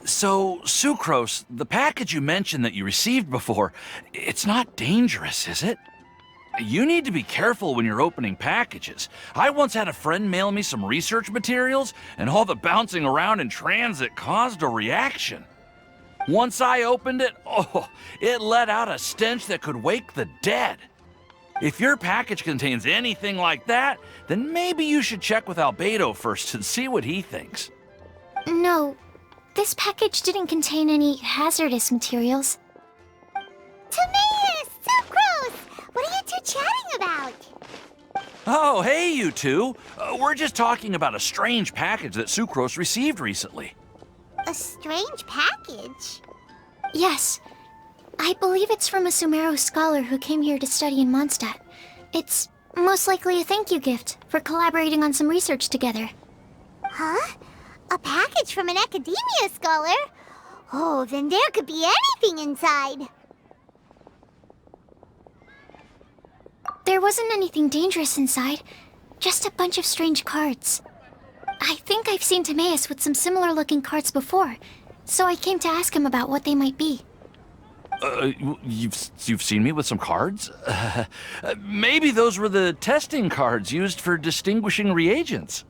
So, Sucrose, the package you mentioned that you received before, it's not dangerous, is it? You need to be careful when you're opening packages. I once had a friend mail me some research materials, and all the bouncing around in transit caused a reaction. Once I opened it, it let out a stench that could wake the dead. If your package contains anything like that, then maybe you should check with Albedo first and see what he thinks. No, this package didn't contain any hazardous materials. Timaeus! Sucrose! What are you two chatting about? Oh, hey, you two. We're just talking about a strange package that Sucrose received recently. A strange package? Yes. I believe it's from a Sumeru scholar who came here to study in Mondstadt. It's most likely a thank you gift for collaborating on some research together. Huh? A package from an academia scholar? Oh, then there could be anything inside. There wasn't anything dangerous inside, just a bunch of strange cards. I think I've seen Timaeus with some similar looking cards before, so I came to ask him about what they might be. You've seen me with some cards? Maybe those were the testing cards used for distinguishing reagents.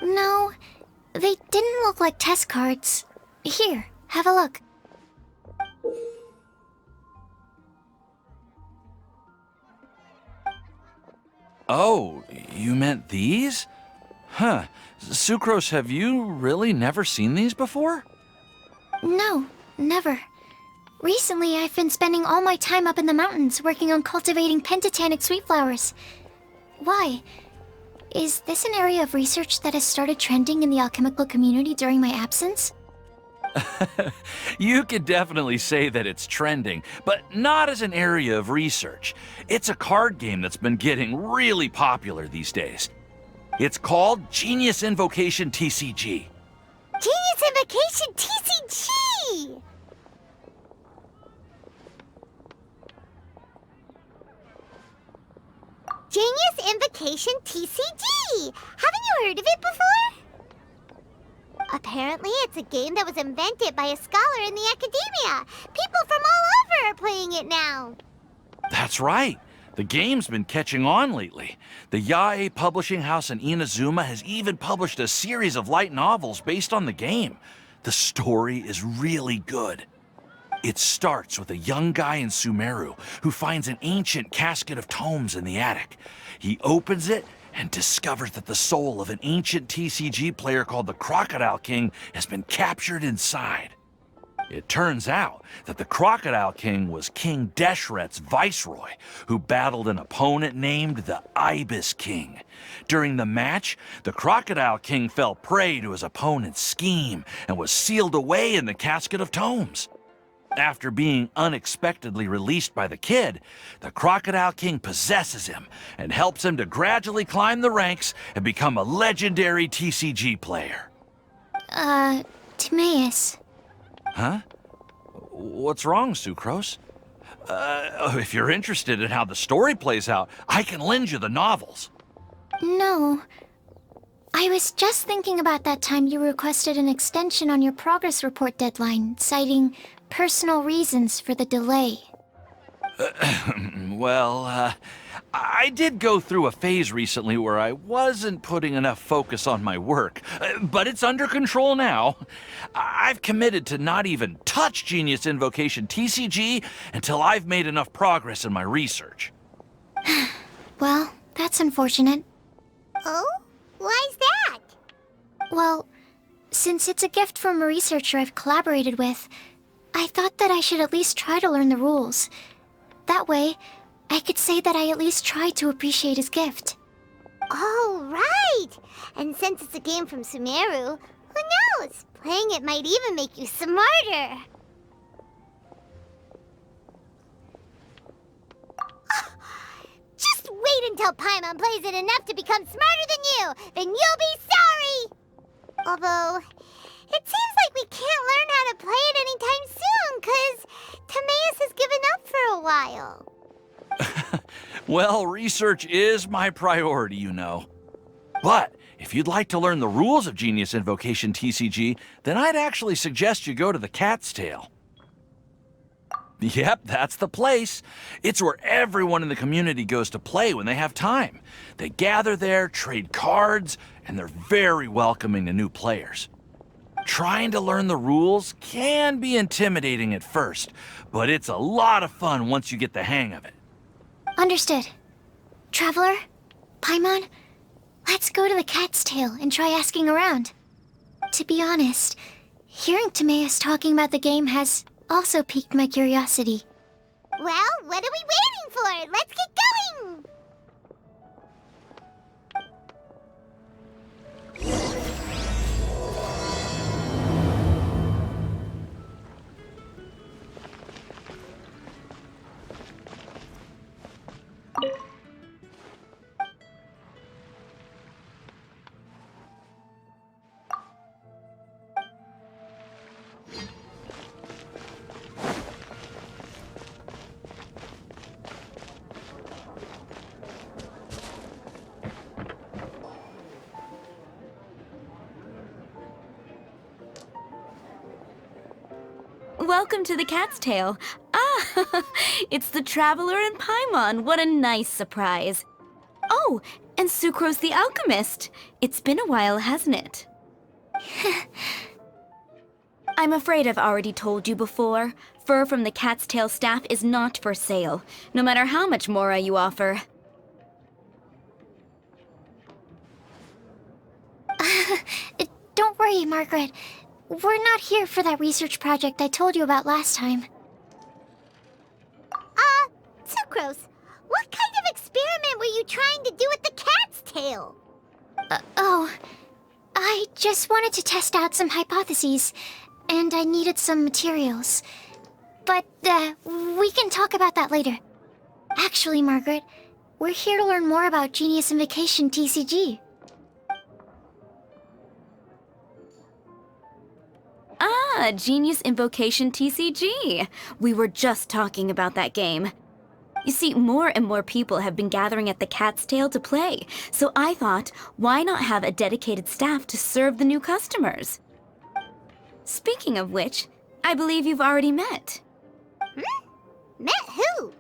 No, they didn't look like test cards. Here, have a look. Oh, you meant these? Huh. Sucrose, have you really never seen these before? No, never. Recently, I've been spending all my time up in the mountains working on cultivating pentatonic sweet flowers. Why? Is this an area of research that has started trending in the alchemical community during my absence? You could definitely say that it's trending, but not as an area of research. It's a card game that's been getting really popular these days. It's called Genius Invocation TCG. Genius Invokation TCG! Genius Invocation TCG! Haven't you heard of it before? Apparently, it's a game that was invented by a scholar in the academia. People from all over are playing it now. That's right. The game's been catching on lately. The Yae publishing house in Inazuma has even published a series of light novels based on the game. The story is really good. It starts with a young guy in Sumeru who finds an ancient casket of tomes in the attic. He opens it and discovers that the soul of an ancient TCG player called the Crocodile King has been captured inside. It turns out that the Crocodile King was King Deshret's viceroy, who battled an opponent named the Ibis King. During the match, the Crocodile King fell prey to his opponent's scheme and was sealed away in the casket of tomes. After being unexpectedly released by the kid, the Crocodile King possesses him and helps him to gradually climb the ranks and become a legendary TCG player. Timaeus. Huh? What's wrong, Sucrose? If you're interested in how the story plays out, I can lend you the novels. No. I was just thinking about that time you requested an extension on your progress report deadline, citing personal reasons for the delay. Well, I did go through a phase recently where I wasn't putting enough focus on my work, but it's under control now. I've committed to not even touch Genius Invocation TCG until I've made enough progress in my research. Well, that's unfortunate. Oh? Why's that? Well, since it's a gift from a researcher I've collaborated with, I thought that I should at least try to learn the rules. That way, I could say that I at least tried to appreciate his gift. Oh, right! And since it's a game from Sumeru, who knows? Playing it might even make you smarter. Just wait until Paimon plays it enough to become smarter than you! Then you'll be sorry! Although, it seems like we can't learn how to play it anytime soon, 'cause Timaeus has given up for a while. Well, research is my priority, you know. But If you'd like to learn the rules of Genius Invocation TCG, then I'd actually suggest you go to the Cat's Tail. Yep, that's the place. It's where everyone in the community goes to play when they have time. They gather there, trade cards, and they're very welcoming to new players. Trying to learn the rules can be intimidating at first, but it's a lot of fun once you get the hang of it. Understood. Traveler? Paimon? Let's go to the Cat's Tail and try asking around. To be honest, hearing Timaeus talking about the game has also piqued my curiosity. Well, what are we waiting for? Let's get going! Welcome to the Cat's Tail. Ah, it's the Traveler and Paimon. What a nice surprise. Oh, and Sucrose the Alchemist. It's been a while, hasn't it? I'm afraid I've already told you before. Fur from the Cat's Tail staff is not for sale, no matter how much Mora you offer. Don't worry, Margaret. We're not here for that research project I told you about last time. Sucrose, what kind of experiment were you trying to do with the cat's tail? I just wanted to test out some hypotheses, and I needed some materials. But, we can talk about that later. Actually, Margaret, we're here to learn more about Genius Invocation TCG. Ah, Genius Invocation TCG. We were just talking about that game. You see, more and more people have been gathering at the Cat's Tail to play, so I thought, why not have a dedicated staff to serve the new customers? Speaking of which, I believe you've already met. Met who?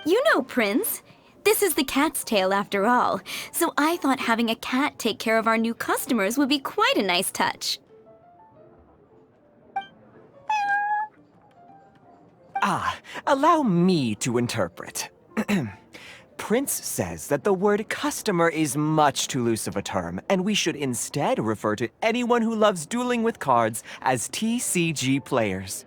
You know Prince. This is the Cat's Tail after all, so I thought having a cat take care of our new customers would be quite a nice touch. Allow me to interpret. Prince says that the word customer is much too loose of a term, and we should instead refer to anyone who loves dueling with cards as TCG players.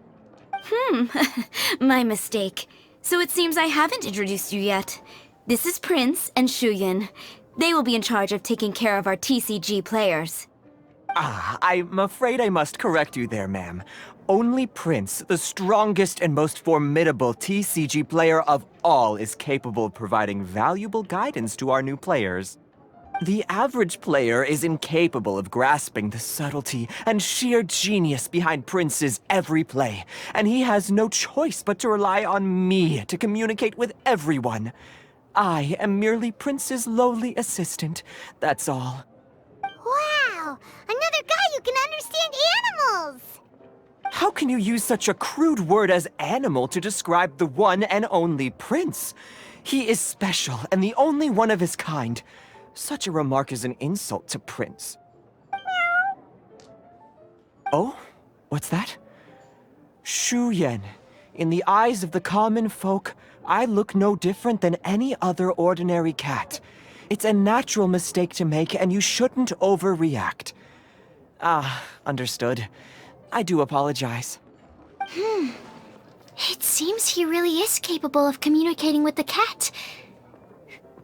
My mistake. So it seems I haven't introduced you yet. This is Prince and Shuyan. They will be in charge of taking care of our TCG players. I'm afraid I must correct you there, ma'am. Only Prince, the strongest and most formidable TCG player of all, is capable of providing valuable guidance to our new players. The average player is incapable of grasping the subtlety and sheer genius behind Prince's every play, and he has no choice but to rely on me to communicate with everyone. I am merely Prince's lowly assistant, that's all. Wow! Another guy who can understand animals! How can you use such a crude word as animal to describe the one and only Prince? He is special and the only one of his kind. Such a remark is an insult to Prince. Oh? What's that? Shuyan. In the eyes of the common folk, I look no different than any other ordinary cat. It's a natural mistake to make, and you shouldn't overreact. Understood. I do apologize. It seems he really is capable of communicating with the cat.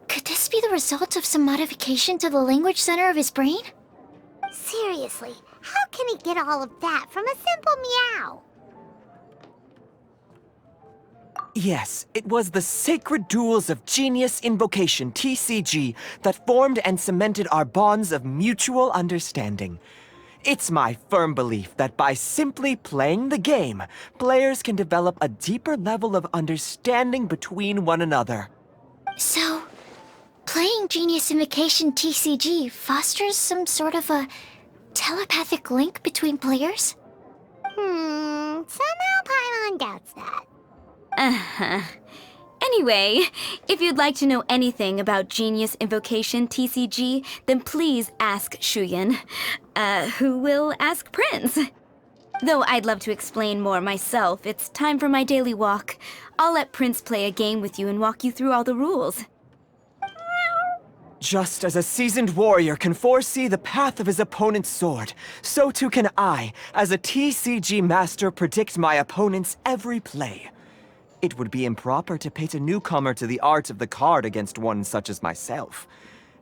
Could this be the result of some modification to the language center of his brain? Seriously, how can he get all of that from a simple meow? Yes, it was the sacred duels of Genius Invocation TCG that formed and cemented our bonds of mutual understanding. It's my firm belief that by simply playing the game, players can develop a deeper level of understanding between one another. So, Playing Genius Invocation TCG fosters some sort of a telepathic link between players? Somehow Paimon doubts that. Uh-huh. Anyway, if you'd like to know anything about Genius Invocation TCG, then please ask Shuyan, who will ask Prince. Though I'd love to explain more myself, it's time for my daily walk. I'll let Prince play a game with you and walk you through all the rules. Just as a seasoned warrior can foresee the path of his opponent's sword, so too can I, as a TCG master, predict my opponent's every play. It would be improper to pit a newcomer to the art of the card against one such as myself,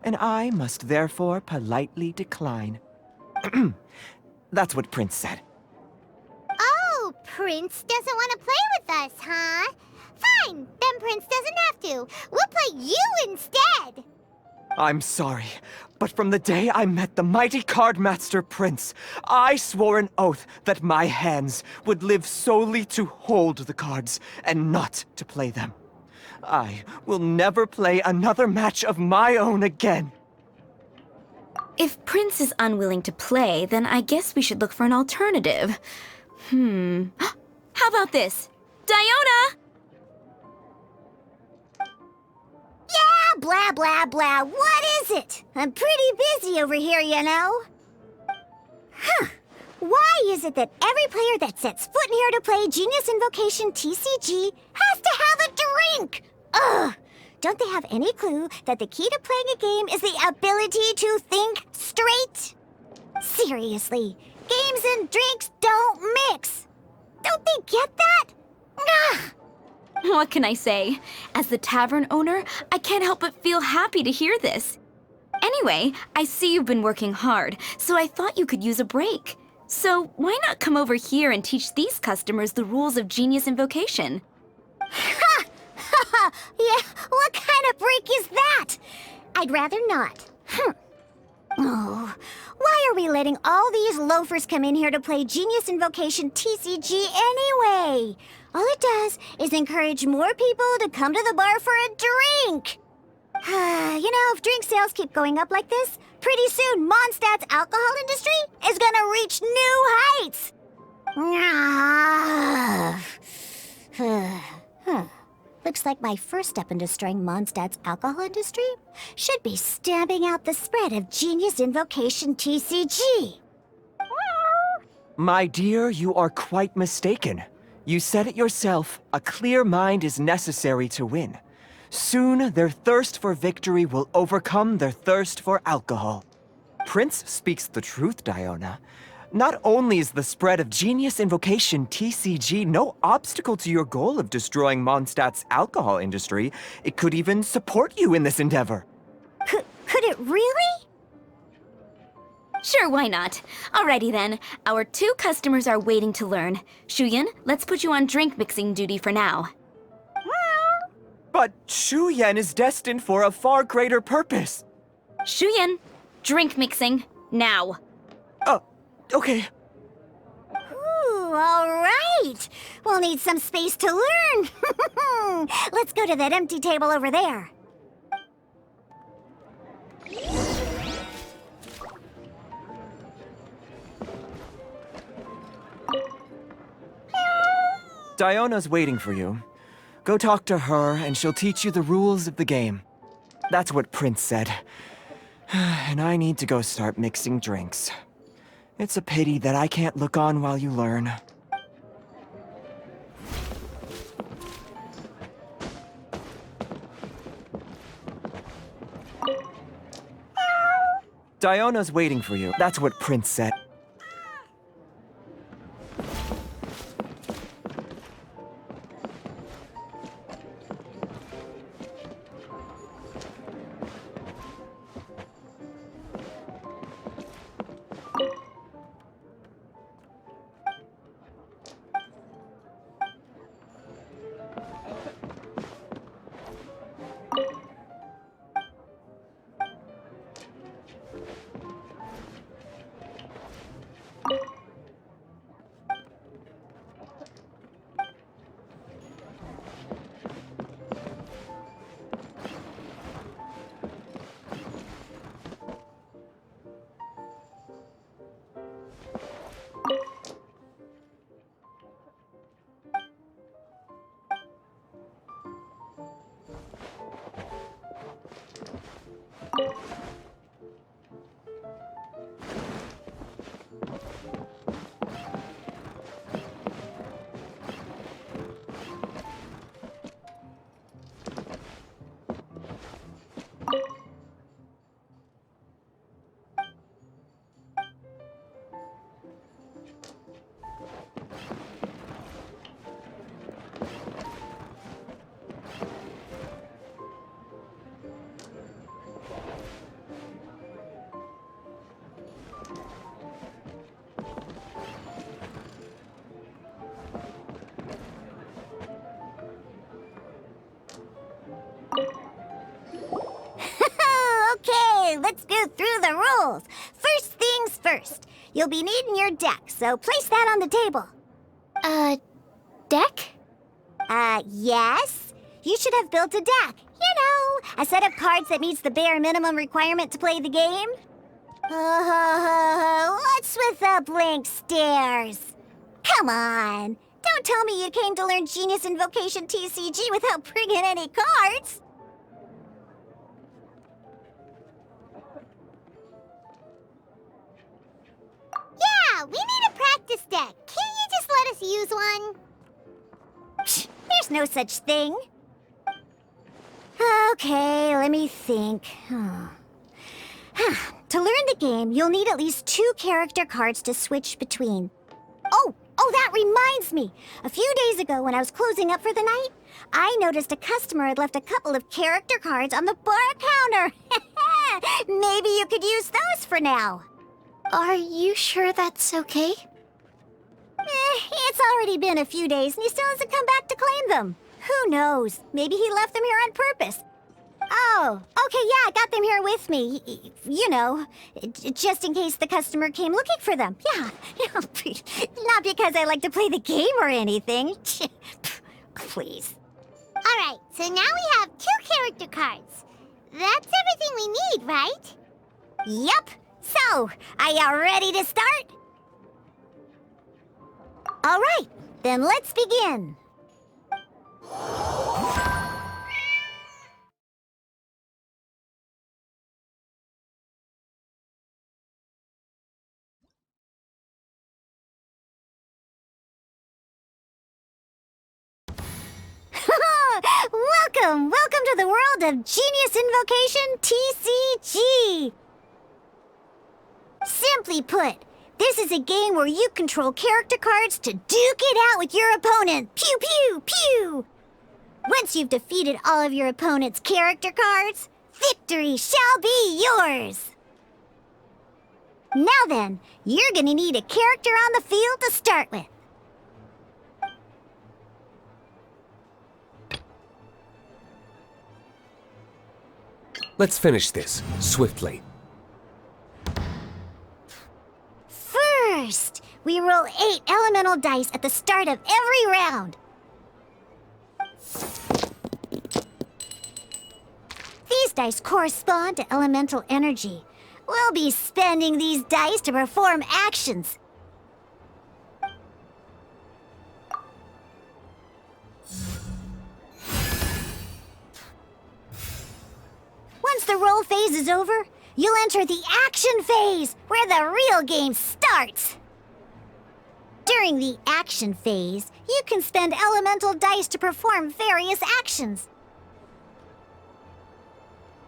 and I must therefore politely decline. That's what Prince said. Oh, Prince doesn't want to play with us, huh? Fine, then Prince doesn't have to. We'll play you instead. I'm sorry, but from the day I met the mighty card master Prince, I swore an oath that my hands would live solely to hold the cards and not to play them. I will never play another match of my own again. If Prince is unwilling to play, then I guess we should look for an alternative. How about this? Diona! Yeah, blah, blah, blah. What is it? I'm pretty busy over here, you know. Why is it that every player that sets foot in here to play Genius Invocation TCG has to have a drink? Ugh! Don't they have any clue that the key to playing a game is the ability to think straight? Seriously, games and drinks don't mix. Don't they get that? Ugh! What can I say? As the tavern owner, I can't help but feel happy to hear this. Anyway, I see you've been working hard, so I thought you could use a break. So why not come over here and teach these customers the rules of Genius Invocation? Ha! Ha! Yeah, what kind of break is that? I'd rather not. Oh, why are we letting all these loafers come in here to play Genius Invocation TCG anyway? All it does is encourage more people to come to the bar for a drink. You know, if drink sales keep going up like this, pretty soon Mondstadt's alcohol industry is gonna reach new heights. Looks like my first step in destroying Mondstadt's alcohol industry should be stamping out the spread of Genius Invocation TCG. My dear, you are quite mistaken. You said it yourself, a clear mind is necessary to win. Soon, their thirst for victory will overcome their thirst for alcohol. Prince speaks the truth, Diona. Not only is the spread of Genius Invocation TCG no obstacle to your goal of destroying Mondstadt's alcohol industry, it could even support you in this endeavor. Could it really? Sure, why not? Alrighty then. Our 2 customers are waiting to learn. Shuyan, let's put you on drink mixing duty for now. But Shuyan is destined for a far greater purpose. Shuyan, drink mixing, now. Okay. Ooh, all right. We'll need some space to learn. Let's go to that empty table over there. Diona's waiting for you. Go talk to her, and she'll teach you the rules of the game. That's what Prince said. And I need to go start mixing drinks. It's a pity that I can't look on while you learn. Diona's waiting for you. That's what Prince said. let's go through the rules. First things first. You'll be needing your deck, so place that on the table. Deck? Yes. You should have built a deck. You know, a set of cards that meets the bare minimum requirement to play the game. What's with the blank stares? Come on. Don't tell me you came to learn Genius Invocation TCG without bringing any cards. Yeah, we need a practice deck. Can't you just let us use one? Psh, there's no such thing. Okay, let me think. To learn the game, you'll need at least 2 character cards to switch between. Oh, that reminds me. A few days ago, when I was closing up for the night, I noticed a customer had left a couple of character cards on the bar counter. Maybe you could use those for now. Are you sure that's okay? It's already been a few days and he still hasn't come back to claim them. Who knows? Maybe he left them here on purpose. Oh, okay, yeah, I got them here with me. You know, just in case the customer came looking for them. Yeah, not because I like to play the game or anything. Please. All right, so now we have 2 character cards. That's everything we need, right? Yup. So, are you ready to start? All right, then let's begin. Welcome to the world of Genius Invocation TCG! Simply put, this is a game where you control character cards to duke it out with your opponent. Pew, pew, pew! Once you've defeated all of your opponent's character cards, victory shall be yours! Now then, you're gonna need a character on the field to start with. Let's finish this, swiftly. First, we roll 8 elemental dice at the start of every round. These dice correspond to elemental energy. We'll be spending these dice to perform actions. Once the roll phase is over, you'll enter the action phase, where the real game starts. During the action phase, you can spend elemental dice to perform various actions.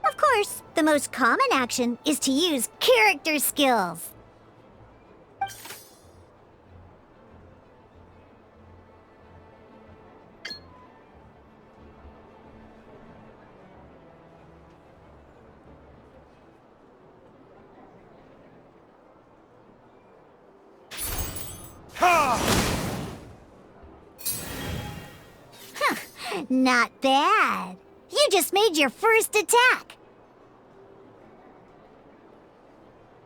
Of course, the most common action is to use character skills. Not bad. You just made your first attack.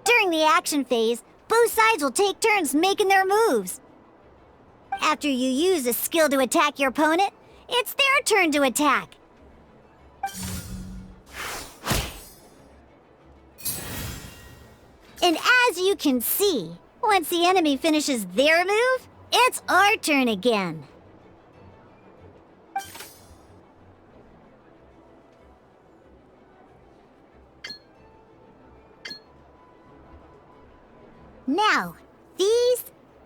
During the action phase, both sides will take turns making their moves. After you use a skill to attack your opponent, it's their turn to attack. And as you can see, once the enemy finishes their move, it's our turn again. Now, these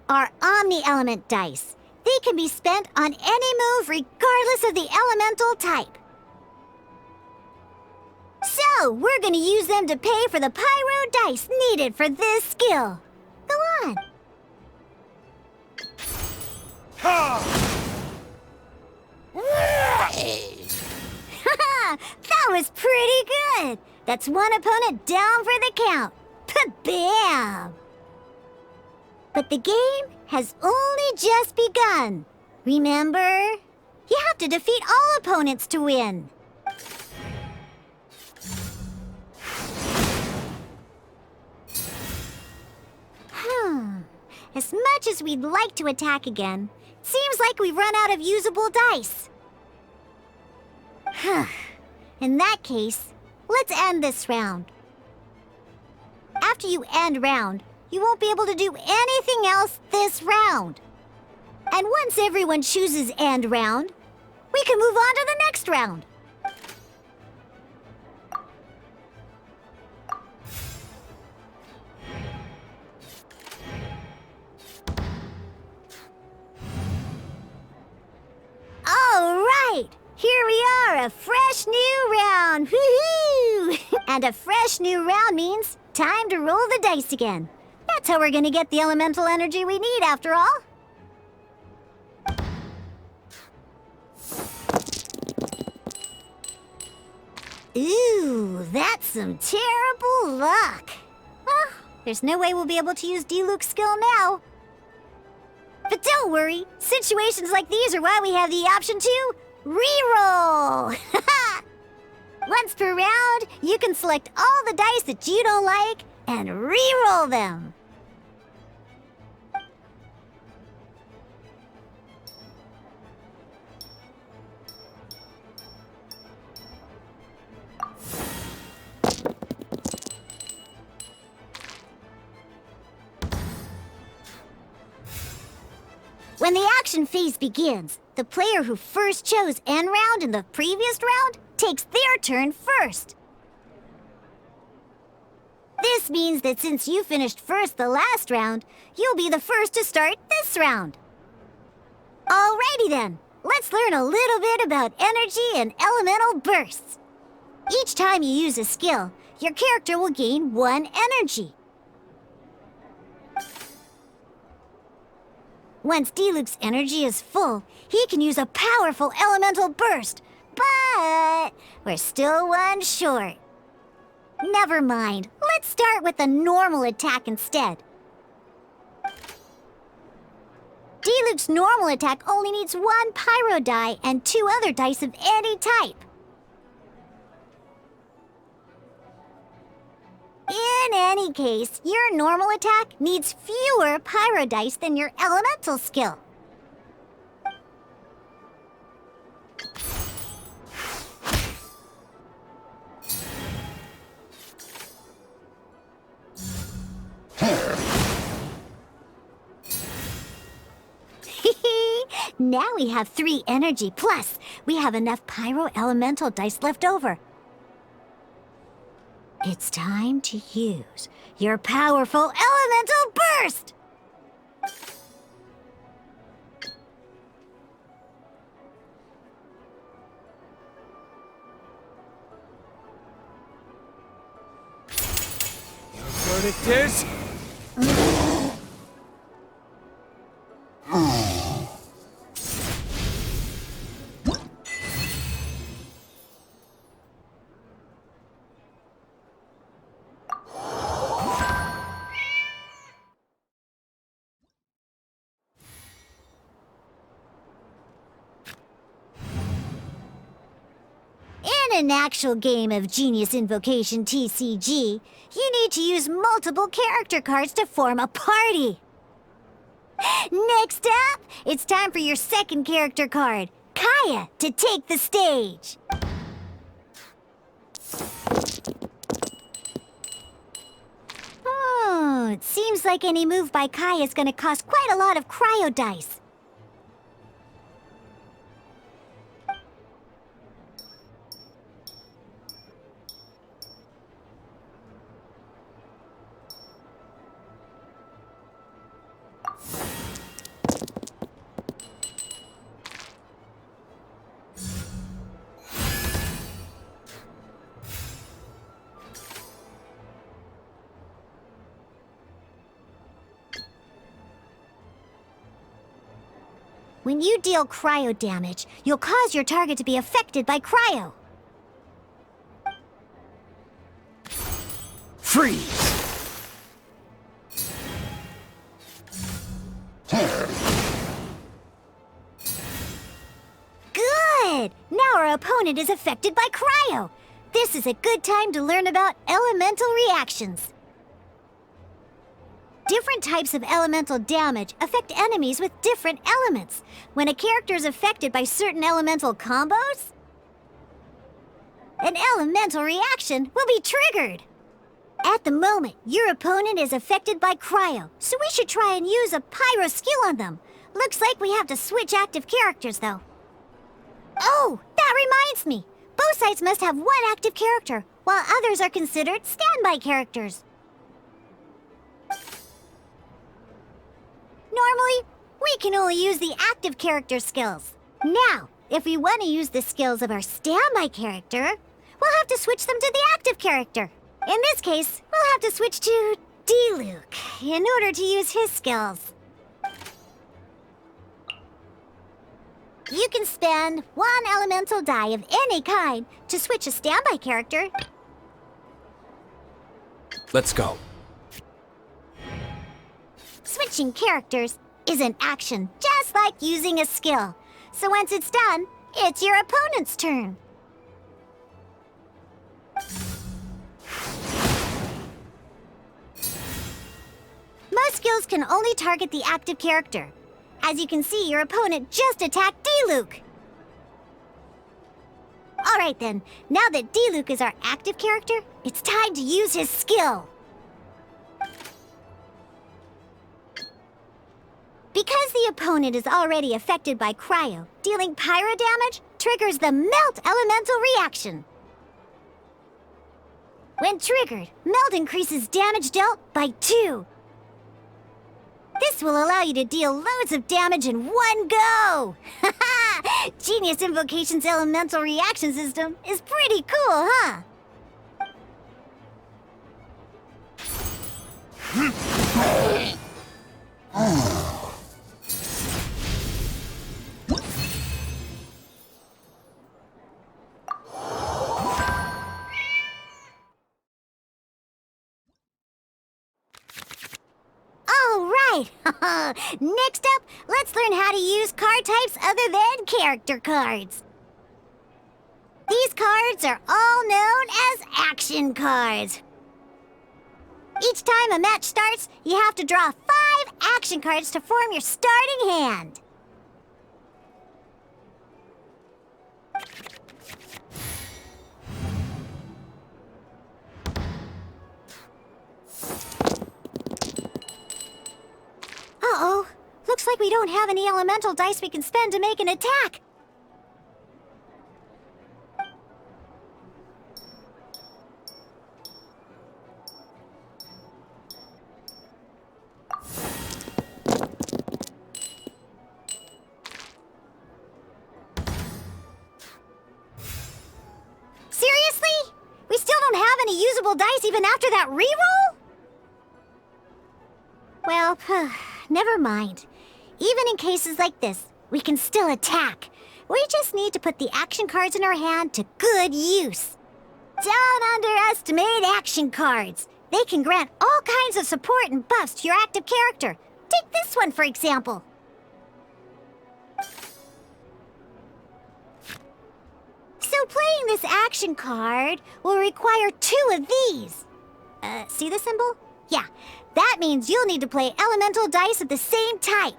are Omni-Element dice. They can be spent on any move regardless of the elemental type. So, we're gonna use them to pay for the pyro dice needed for this skill. Go on. That was pretty good. That's one opponent down for the count. Bam! But the game has only just begun. Remember? You have to defeat all opponents to win. as much as we'd like to attack again, it seems like we've run out of usable dice. In that case, let's end this round. After you end round, you won't be able to do anything else this round. And once everyone chooses end round, we can move on to the next round. All right, here we are, a fresh new round. Woohoo! And a fresh new round means time to roll the dice again. That's how we're gonna get the elemental energy we need, after all. Ooh, that's some terrible luck. Well, there's no way we'll be able to use Diluc's skill now. But don't worry, situations like these are why we have the option to reroll. Once per round, you can select all the dice that you don't like and reroll them. When the action phase begins, the player who first chose end round in the previous round takes their turn first. This means that since you finished first the last round, you'll be the first to start this round. Alrighty then, let's learn a little bit about energy and elemental bursts. Each time you use a skill, your character will gain 1 energy. Once Diluc's energy is full, he can use a powerful elemental burst, but we're still 1 short. Never mind, let's start with a normal attack instead. Diluc's normal attack only needs 1 pyro die and 2 other dice of any type. In any case, your normal attack needs fewer pyro dice than your elemental skill. Now we have 3 energy, plus we have enough pyro elemental dice left over. It's time to use your powerful elemental burst! Verdictors? In an actual game of Genius Invocation TCG, you need to use multiple character cards to form a party. Next up, it's time for your second character card, Kaya, to take the stage. Oh, it seems like any move by Kaya is going to cost quite a lot of cryo dice. When you deal cryo damage, you'll cause your target to be affected by cryo. Freeze! Good! Now our opponent is affected by cryo. This is a good time to learn about elemental reactions. Different types of elemental damage affect enemies with different elements. When a character is affected by certain elemental combos, an elemental reaction will be triggered. At the moment, your opponent is affected by cryo, so we should try and use a pyro skill on them. Looks like we have to switch active characters, though. Oh, that reminds me. Both sides must have one active character, while others are considered standby characters. Normally, we can only use the active character skills. Now, if we want to use the skills of our standby character, we'll have to switch them to the active character. In this case, we'll have to switch to D-Luke in order to use his skills. You can spend one elemental die of any kind to switch a standby character. Let's go. Switching characters is an action, just like using a skill. So once it's done, it's your opponent's turn. Most skills can only target the active character. As you can see, your opponent just attacked D-Luke. Alright then, now that D-Luke is our active character, it's time to use his skill. Because the opponent is already affected by cryo, dealing pyro damage triggers the Melt elemental reaction. When triggered, Melt increases damage dealt by 2. This will allow you to deal loads of damage in one go! Haha! Genius Invocation's elemental reaction system is pretty cool, huh? Next up, let's learn how to use card types other than character cards. These cards are all known as action cards. Each time a match starts, you have to draw 5 action cards to form your starting hand. Uh-oh. Looks like we don't have any elemental dice we can spend to make an attack. Seriously? We still don't have any usable dice even after that reroll? Well, never mind. Even in cases like this, we can still attack. We just need to put the action cards in our hand to good use. Don't underestimate action cards. They can grant all kinds of support and buffs to your active character. Take this one, for example. So playing this action card will require 2 of these. See the symbol? Yeah, that means you'll need to play elemental dice of the same type.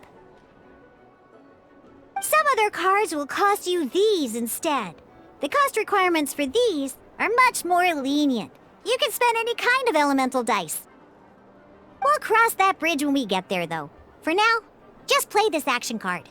Some other cards will cost you these instead. The cost requirements for these are much more lenient. You can spend any kind of elemental dice. We'll cross that bridge when we get there, though. For now, just play this action card.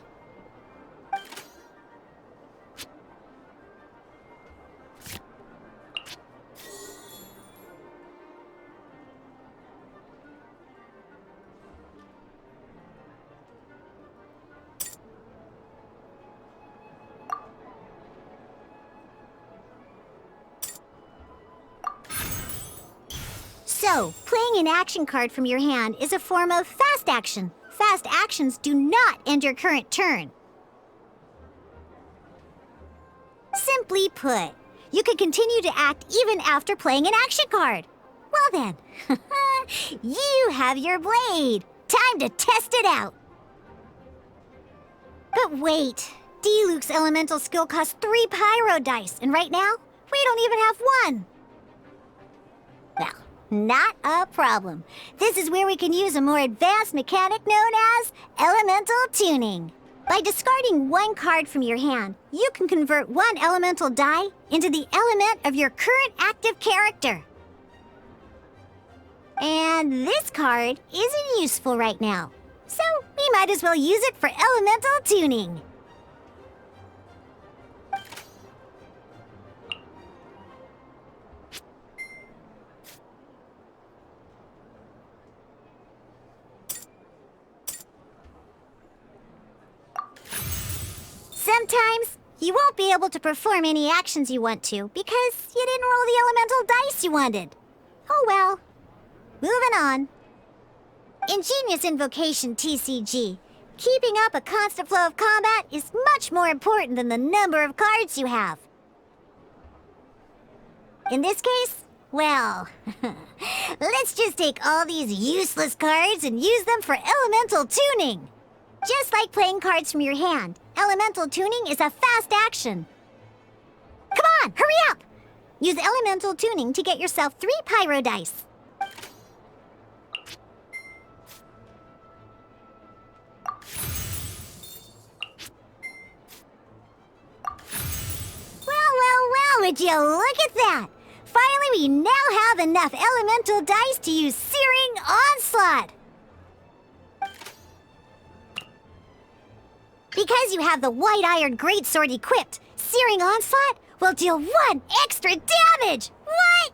So, playing an action card from your hand is a form of fast action. Fast actions do not end your current turn. Simply put, you can continue to act even after playing an action card. Well then, you have your blade. Time to test it out. But wait, D-Luke's elemental skill costs 3 pyro dice, and right now, we don't even have 1. Well, Not a problem. This is where we can use a more advanced mechanic known as elemental tuning. By discarding one card from your hand, you can convert one elemental die into the element of your current active character. And this card isn't useful right now, so we might as well use it for elemental tuning. Sometimes you won't be able to perform any actions you want to because you didn't roll the elemental dice you wanted. Oh well. Moving on. Ingenious Invocation TCG. Keeping up a constant flow of combat is much more important than the number of cards you have. In this case, well, let's just take all these useless cards and use them for elemental tuning. Just like playing cards from your hand, elemental tuning is a fast action. Come on, hurry up! Use elemental tuning to get yourself 3 pyro dice. Well, would you look at that? Finally, we now have enough elemental dice to use Searing Onslaught. Because you have the White Iron Greatsword equipped, Searing Onslaught will deal 1 extra damage! What?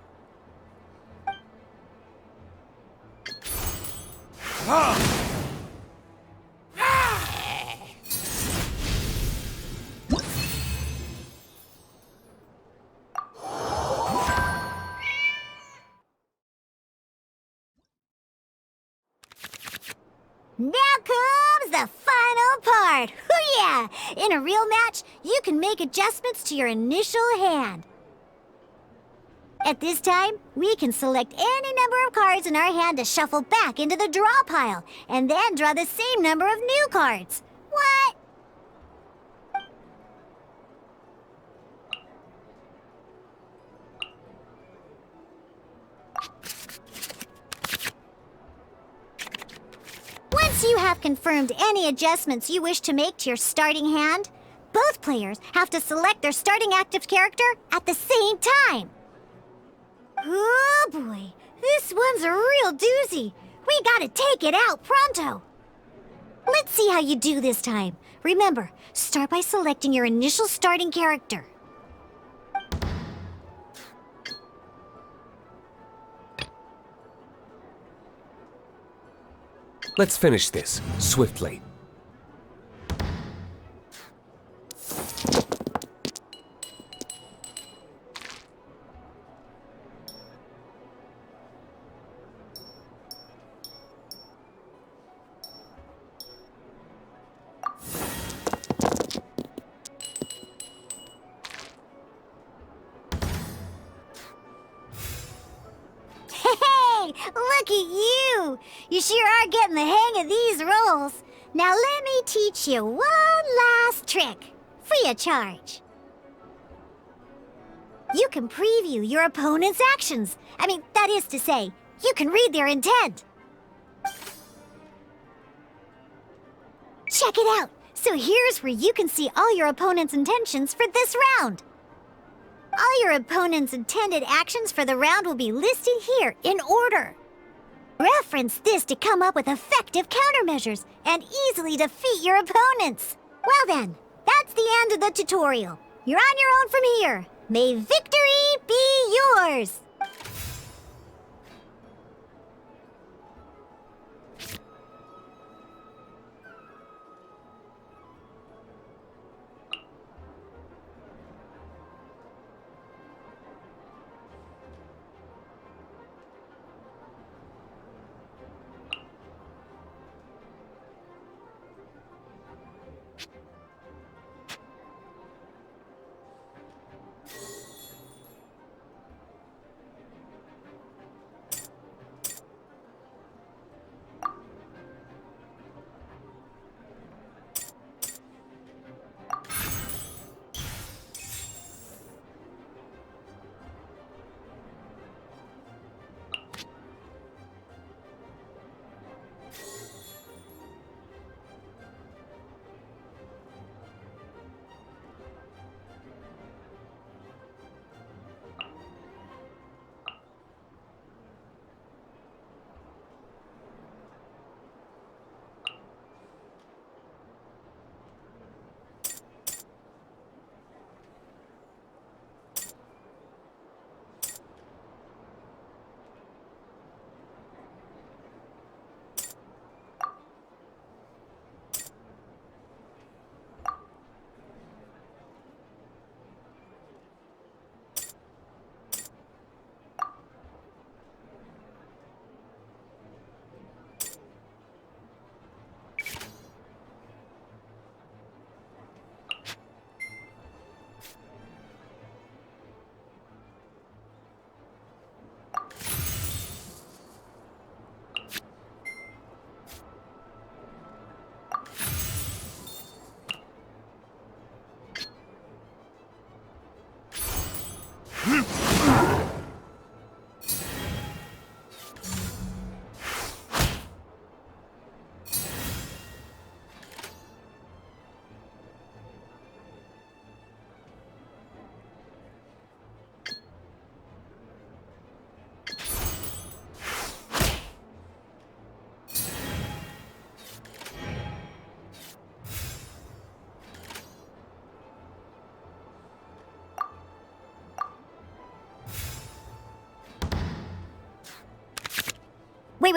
Now comes the final part! Hoo yeah! In a real match, you can make adjustments to your initial hand. At this time, we can select any number of cards in our hand to shuffle back into the draw pile, and then draw the same number of new cards. What? Once you have confirmed any adjustments you wish to make to your starting hand, both players have to select their starting active character at the same time. Oh boy, this one's a real doozy. We gotta take it out pronto. Let's see how you do this time. Remember, start by selecting your initial starting character. Let's finish this, swiftly. Hey, look at you! You sure are getting the hang of these rolls. Now let me teach you one last trick, free of charge. You can preview your opponent's actions. That is to say, you can read their intent. Check it out. So here's where you can see all your opponent's intentions for this round. All your opponent's intended actions for the round will be listed here in order. Reference this to come up with effective countermeasures and easily defeat your opponents. Well then, that's the end of the tutorial. You're on your own from here. May victory be yours!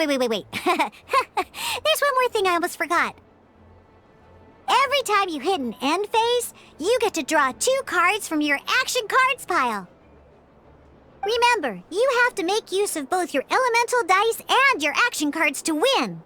wait. There's one more thing I almost forgot. Every time you hit an end phase, you get to draw 2 cards from your action cards pile. Remember, you have to make use of both your elemental dice and your action cards to win.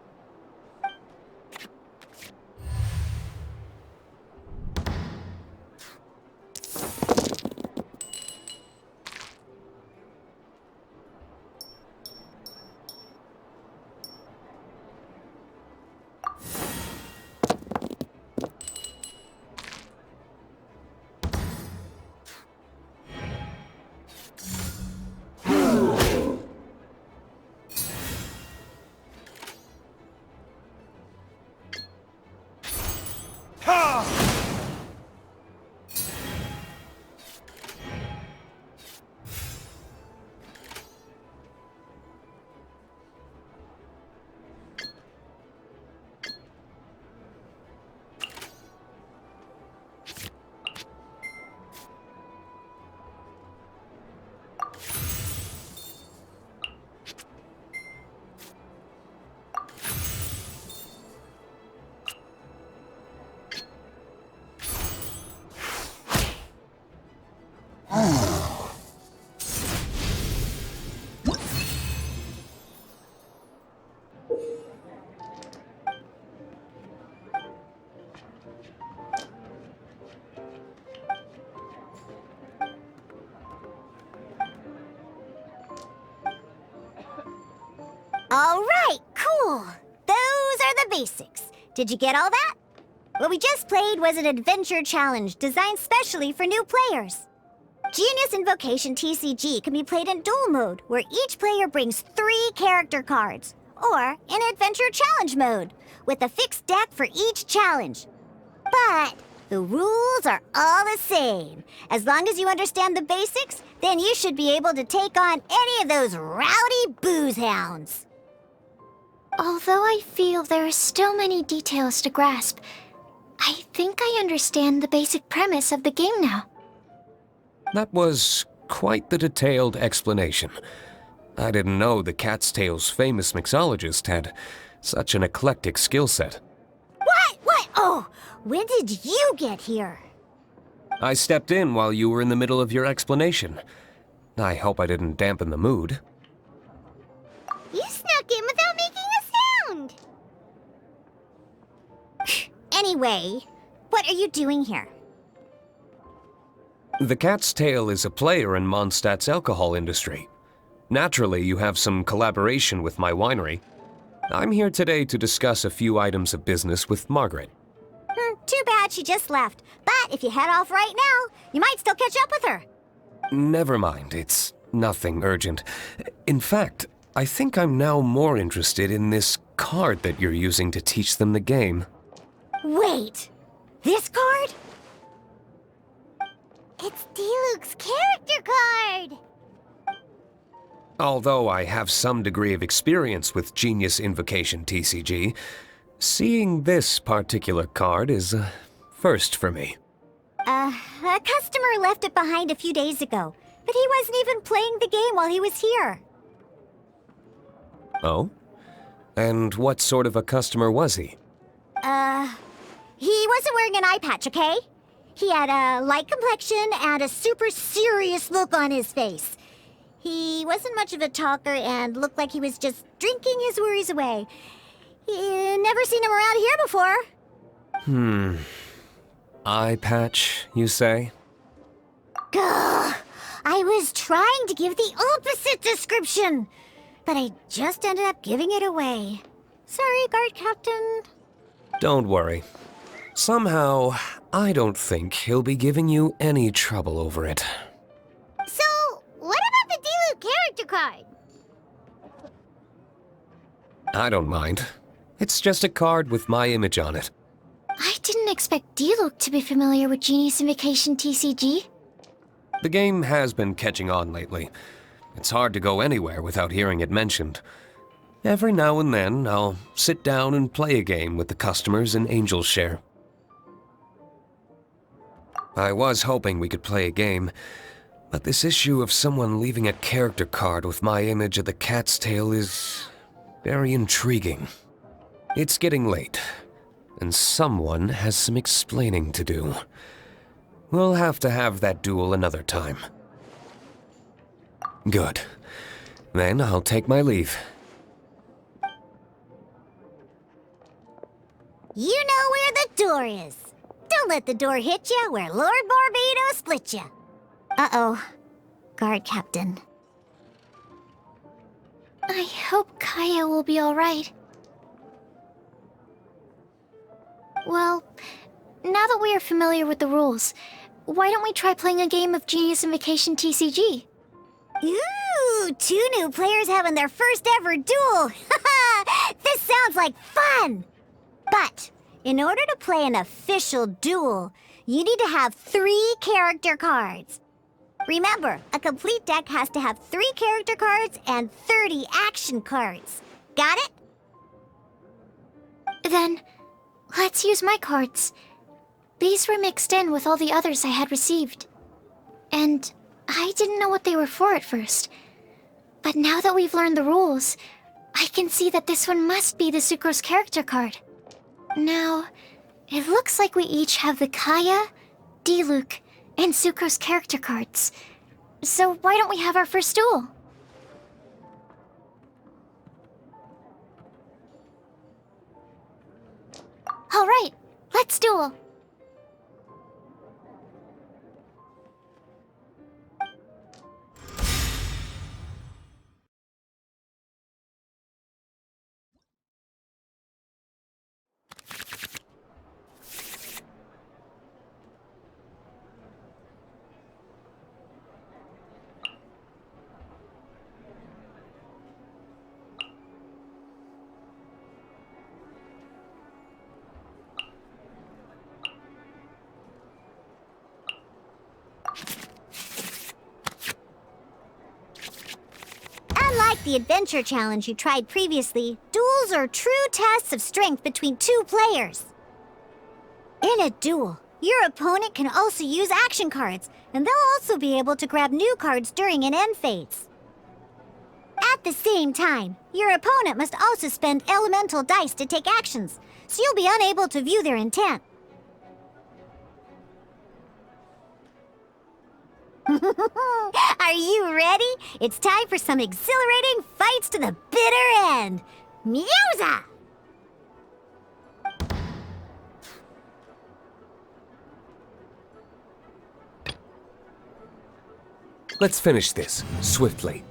All right, cool. Those are the basics. Did you get all that? What we just played was an adventure challenge designed specially for new players. Genius Invocation TCG can be played in duel mode, where each player brings 3 character cards, or in adventure challenge mode, with a fixed deck for each challenge. But the rules are all the same. As long as you understand the basics, then you should be able to take on any of those rowdy booze hounds. Although I feel there are still many details to grasp, I think I understand the basic premise of the game now. That was quite the detailed explanation. I didn't know the Cat's Tail's famous mixologist had such an eclectic skill set. What? Oh, when did you get here? I stepped in while you were in the middle of your explanation. I hope I didn't dampen the mood. You snuck in without making a sound. Anyway, what are you doing here? The Cat's Tail is a player in Mondstadt's alcohol industry. Naturally, you have some collaboration with my winery. I'm here today to discuss a few items of business with Margaret. Too bad she just left. But if you head off right now, you might still catch up with her. Never mind, it's nothing urgent. In fact, I think I'm now more interested in this card that you're using to teach them the game. Wait, this card? It's Diluc's character card! Although I have some degree of experience with Genius Invocation TCG, seeing this particular card is a first for me. A customer left it behind a few days ago, but he wasn't even playing the game while he was here. Oh? And what sort of a customer was he? He wasn't wearing an eye patch, okay? He had a light complexion and a super serious look on his face. He wasn't much of a talker and looked like he was just drinking his worries away. Never seen him around here before. Eye patch, you say? Gah! I was trying to give the opposite description, but I just ended up giving it away. Sorry, guard captain. Don't worry. Somehow, I don't think he'll be giving you any trouble over it. So, what about the Diluc character card? I don't mind. It's just a card with my image on it. I didn't expect Diluc to be familiar with Genius Invocation TCG. The game has been catching on lately. It's hard to go anywhere without hearing it mentioned. Every now and then, I'll sit down and play a game with the customers in Angel's Share. I was hoping we could play a game, but this issue of someone leaving a character card with my image of the Cat's Tail is Very intriguing. It's getting late, and someone has some explaining to do. We'll have to have that duel another time. Good. Then I'll take my leave. You know where the door is. Don't let the door hit you where Lord Barbados split you. Uh-oh. Guard Captain. I hope Kaya will be alright. Well, now that we are familiar with the rules, why don't we try playing a game of Genius Invokation TCG? Ooh, 2 new players having their first ever duel. This sounds like fun! But, in order to play an official duel, you need to have 3 character cards. Remember, a complete deck has to have 3 character cards and 30 action cards. Got it? Then, let's use my cards. These were mixed in with all the others I had received. And I didn't know what they were for at first. But now that we've learned the rules, I can see that this one must be the Sucrose character card. Now, it looks like we each have the Kaya, Diluc, and Sucrose character cards. So why don't we have our first duel? Alright, let's duel. Unlike the adventure challenge you tried previously, duels are true tests of strength between 2 players. In a duel, your opponent can also use action cards, and they'll also be able to grab new cards during an end phase. At the same time, your opponent must also spend elemental dice to take actions, so you'll be unable to view their intent. Are you ready? It's time for some exhilarating fights to the bitter end. Musa! Let's finish this, swiftly.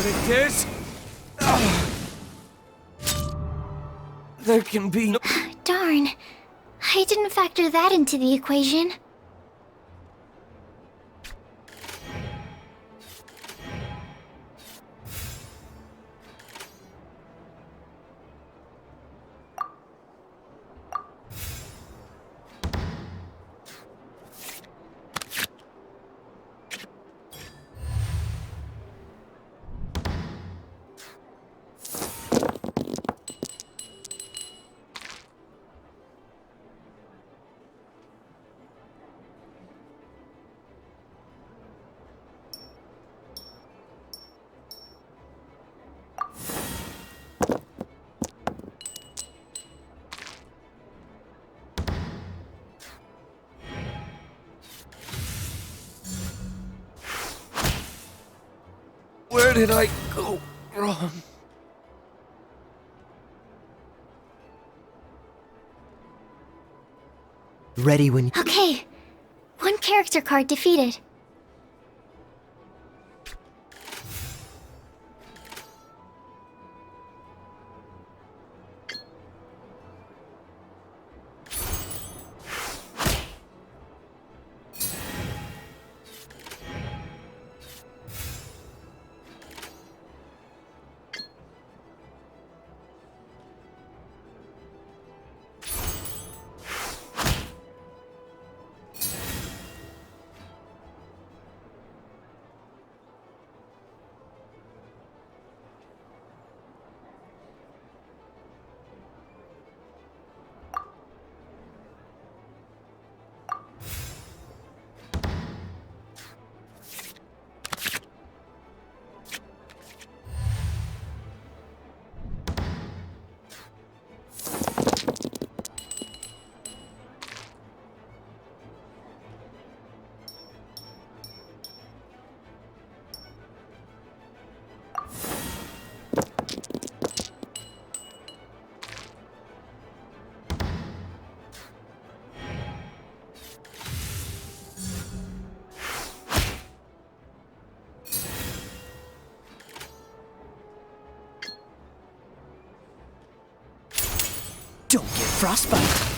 Victors? There can be no... Darn. I didn't factor that into the equation. Where did I go wrong? Ready when... Okay. One character card defeated. Don't get frostbite.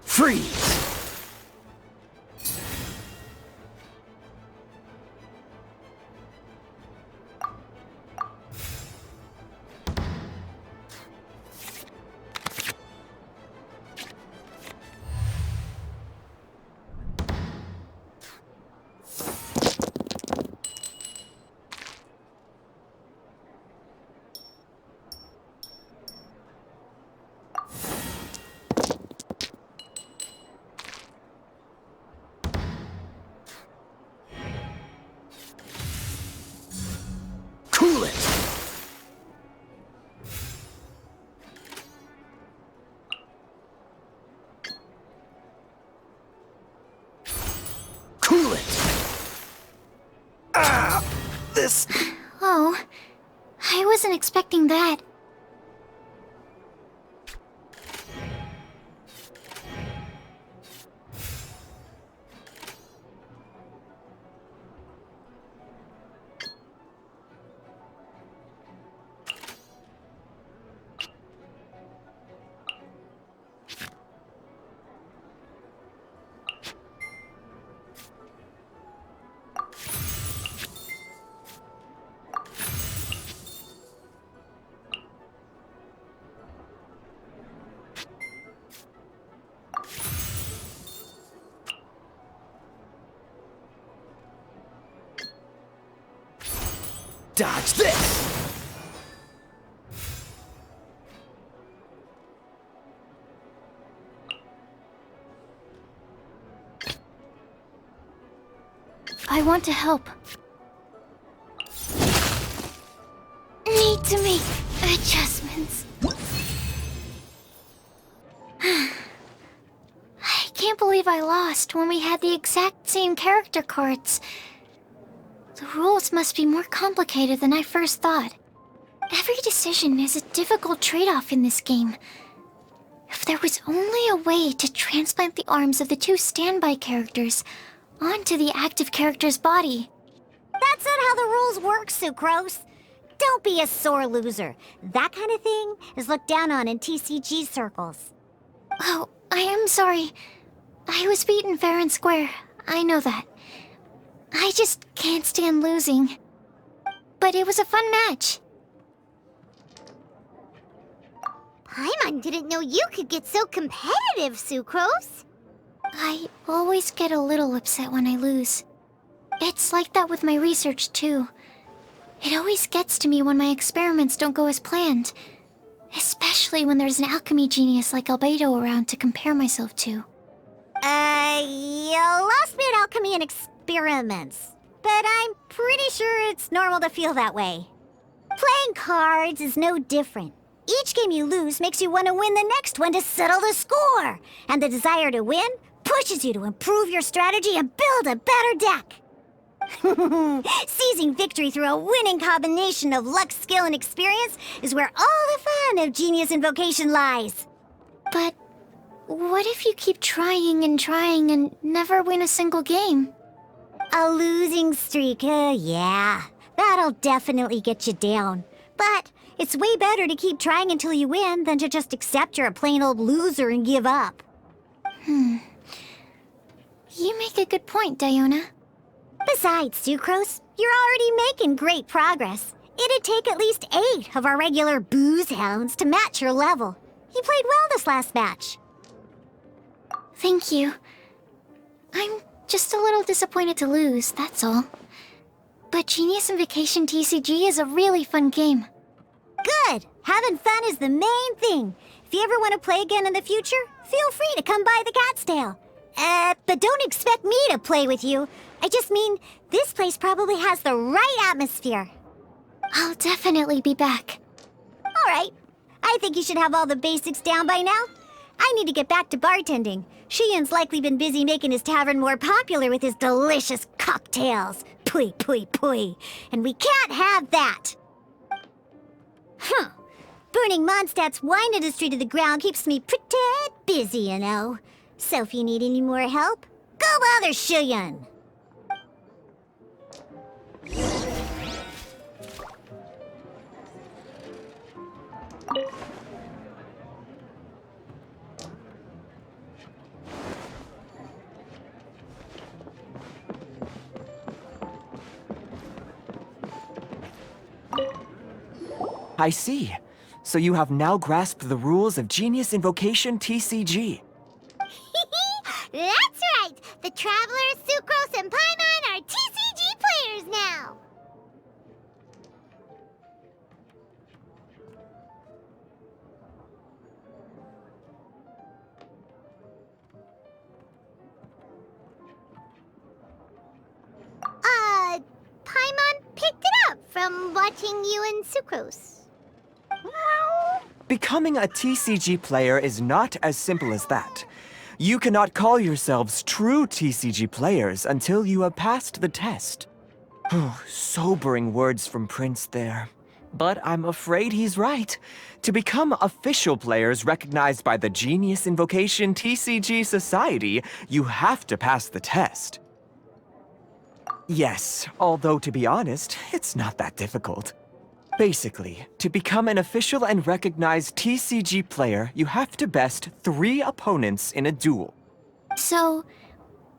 Freeze! Cool it! Cool it! Ah! This... Oh, I wasn't expecting that. Dodge this! I want to help. Need to make adjustments. I can't believe I lost when we had the exact same character cards. The rules must be more complicated than I first thought. Every decision is a difficult trade-off in this game. If there was only a way to transplant the arms of the two standby characters onto the active character's body. That's not how the rules work, Sucrose. Don't be a sore loser. That kind of thing is looked down on in TCG circles. Oh, I am sorry. I was beaten fair and square. I know that. I just can't stand losing. But it was a fun match. Paimon didn't know you could get so competitive, Sucrose. I always get a little upset when I lose. It's like that with my research, too. It always gets to me when my experiments don't go as planned. Especially when there's an alchemy genius like Albedo around to compare myself to. You lost me at alchemy and experiments. But I'm pretty sure it's normal to feel that way. Playing cards is no different. Each game you lose makes you want to win the next one to settle the score. And the desire to win pushes you to improve your strategy and build a better deck. Seizing victory through a winning combination of luck, skill, and experience is where all the fun of Genius Invocation lies. But what if you keep trying and never win a single game? A losing streak, yeah. That'll definitely get you down. But it's way better to keep trying until you win than to just accept you're a plain old loser and give up. You make a good point, Diona. Besides, Sucrose, you're already making great progress. It'd take at least 8 of our regular booze hounds to match your level. You played well this last match. Thank you. I'm just a little disappointed to lose, that's all. But Genius Invokation TCG is a really fun game. Good! Having fun is the main thing. If you ever want to play again in the future, feel free to come by the Cat's Tail. But don't expect me to play with you. I just mean, this place probably has the right atmosphere. I'll definitely be back. All right. I think you should have all the basics down by now. I need to get back to bartending. Shiyan's likely been busy making his tavern more popular with his delicious cocktails. Pui, pui, pui. And we can't have that. Huh. Burning Mondstadt's wine industry to the ground keeps me pretty busy, you know. So if you need any more help, go bother Shiyan. I see. So you have now grasped the rules of Genius Invocation TCG. That's right! The Travelers, Sucrose, and Paimon are TCG players now! Paimon picked it up from watching you and Sucrose. Becoming a TCG player is not as simple as that. You cannot call yourselves true TCG players until you have passed the test. Sobering words from Prince there. But I'm afraid he's right. To become official players recognized by the Genius Invocation TCG Society, you have to pass the test. Yes, although to be honest, it's not that difficult. Basically, to become an official and recognized TCG player, you have to best 3 opponents in a duel. So,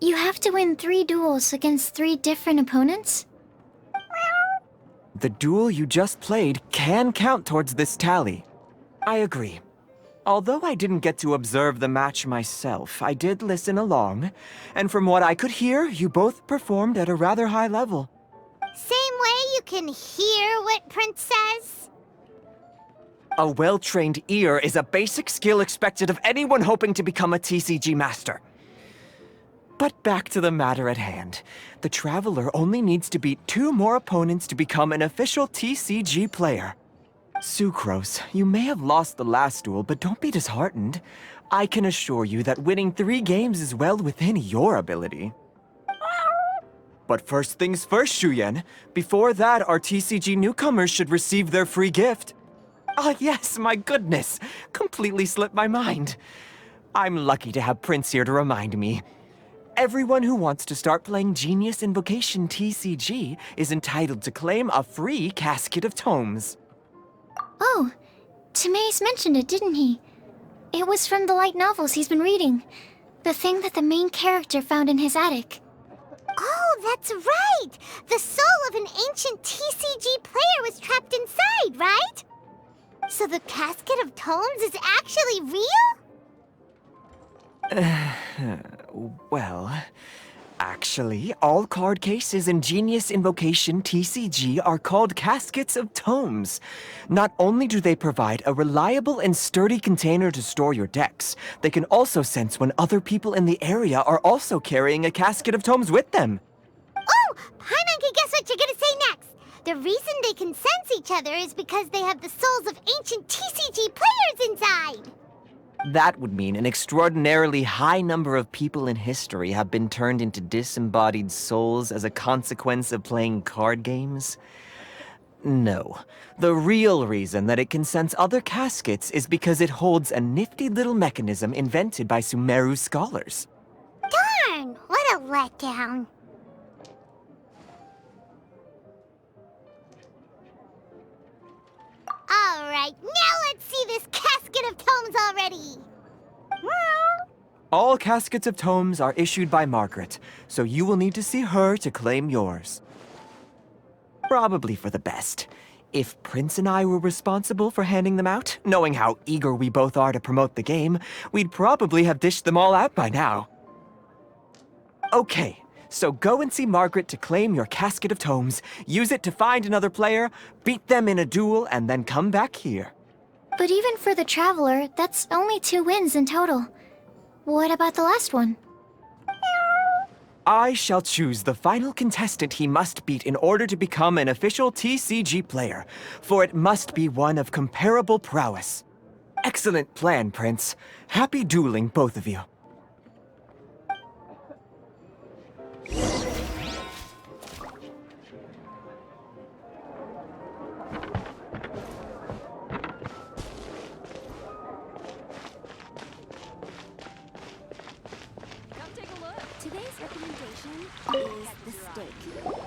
you have to win 3 duels against 3 different opponents? The duel you just played can count towards this tally. I agree. Although I didn't get to observe the match myself, I did listen along, and from what I could hear, you both performed at a rather high level. Same way you can hear what Prince says? A well-trained ear is a basic skill expected of anyone hoping to become a TCG master. But back to the matter at hand. The Traveler only needs to beat 2 more opponents to become an official TCG player. Sucrose, you may have lost the last duel, but don't be disheartened. I can assure you that winning 3 games is well within your ability. But first things first, Shuyen. Before that, our TCG newcomers should receive their free gift. Ah, yes, my goodness. Completely slipped my mind. I'm lucky to have Prince here to remind me. Everyone who wants to start playing Genius Invocation TCG is entitled to claim a free casket of tomes. Oh, Timaeus mentioned it, didn't he? It was from the light novels he's been reading. The thing that the main character found in his attic. Oh, that's right! The soul of an ancient TCG player was trapped inside, right? So the casket of tomes is actually real? Well, actually, all card cases in Genius Invocation TCG are called caskets of tomes. Not only do they provide a reliable and sturdy container to store your decks, they can also sense when other people in the area are also carrying a casket of tomes with them. Oh, Paimon can guess what you're gonna say next. The reason they can sense each other is because they have the souls of ancient TCG players inside. That would mean an extraordinarily high number of people in history have been turned into disembodied souls as a consequence of playing card games. No. The real reason that it can sense other caskets is because it holds a nifty little mechanism invented by Sumeru scholars. Darn, what a letdown. Alright, now let's see this casket of tomes already. All caskets of tomes are issued by Margaret, so you will need to see her to claim yours. Probably for the best. If Prince and I were responsible for handing them out, knowing how eager we both are to promote the game, we'd probably have dished them all out by now. Okay, so go and see Margaret to claim your casket of tomes, use it to find another player, beat them in a duel, and then come back here. But even for the Traveler, that's only 2 wins in total. What about the last one? I shall choose the final contestant he must beat in order to become an official TCG player, for it must be one of comparable prowess. Excellent plan, Prince. Happy dueling, both of you.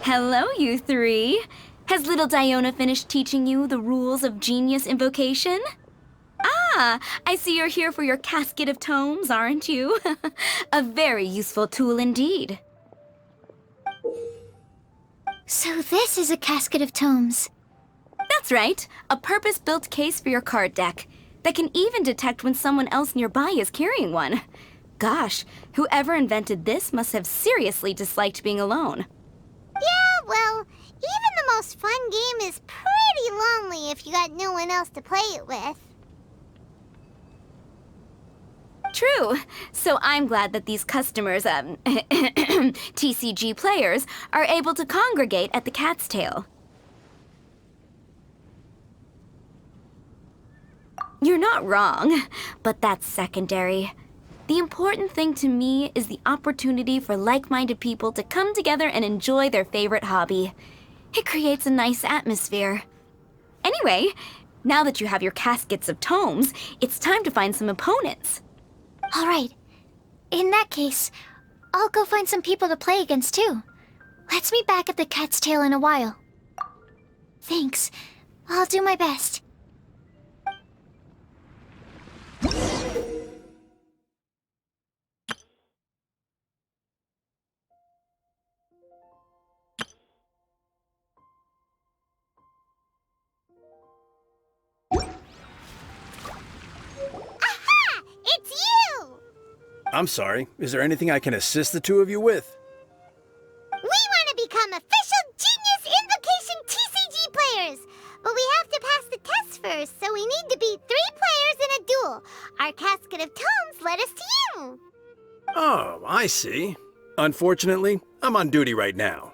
Hello, you 3. Has little Diona finished teaching you the rules of Genius Invocation? Ah, I see you're here for your casket of tomes, aren't you? A very useful tool indeed. So this is a casket of tomes. That's right, a purpose-built case for your card deck that can even detect when someone else nearby is carrying one. Gosh, whoever invented this must have seriously disliked being alone. Yeah, well, even the most fun game is pretty lonely if you got no one else to play it with. True. So I'm glad that these customers, TCG players, are able to congregate at the Cat's Tail. You're not wrong, but that's secondary. The important thing to me is the opportunity for like-minded people to come together and enjoy their favorite hobby. It creates a nice atmosphere. Anyway, now that you have your caskets of tomes, it's time to find some opponents. All right. In that case, I'll go find some people to play against too. Let's meet back at the Cat's Tail in a while. Thanks. I'll do my best. I'm sorry. Is there anything I can assist the two of you with? We want to become official Genius Invocation TCG players, but we have to pass the test first, so we need to beat 3 players in a duel. Our casket of tomes led us to you. Oh, I see. Unfortunately, I'm on duty right now.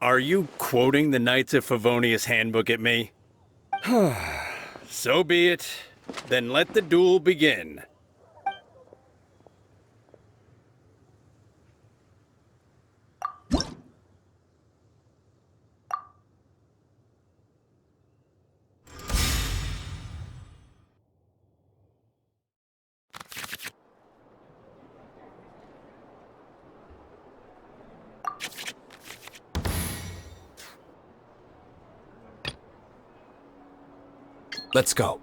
Are you quoting the Knights of Favonius handbook at me? So be it. Then let the duel begin. Let's go.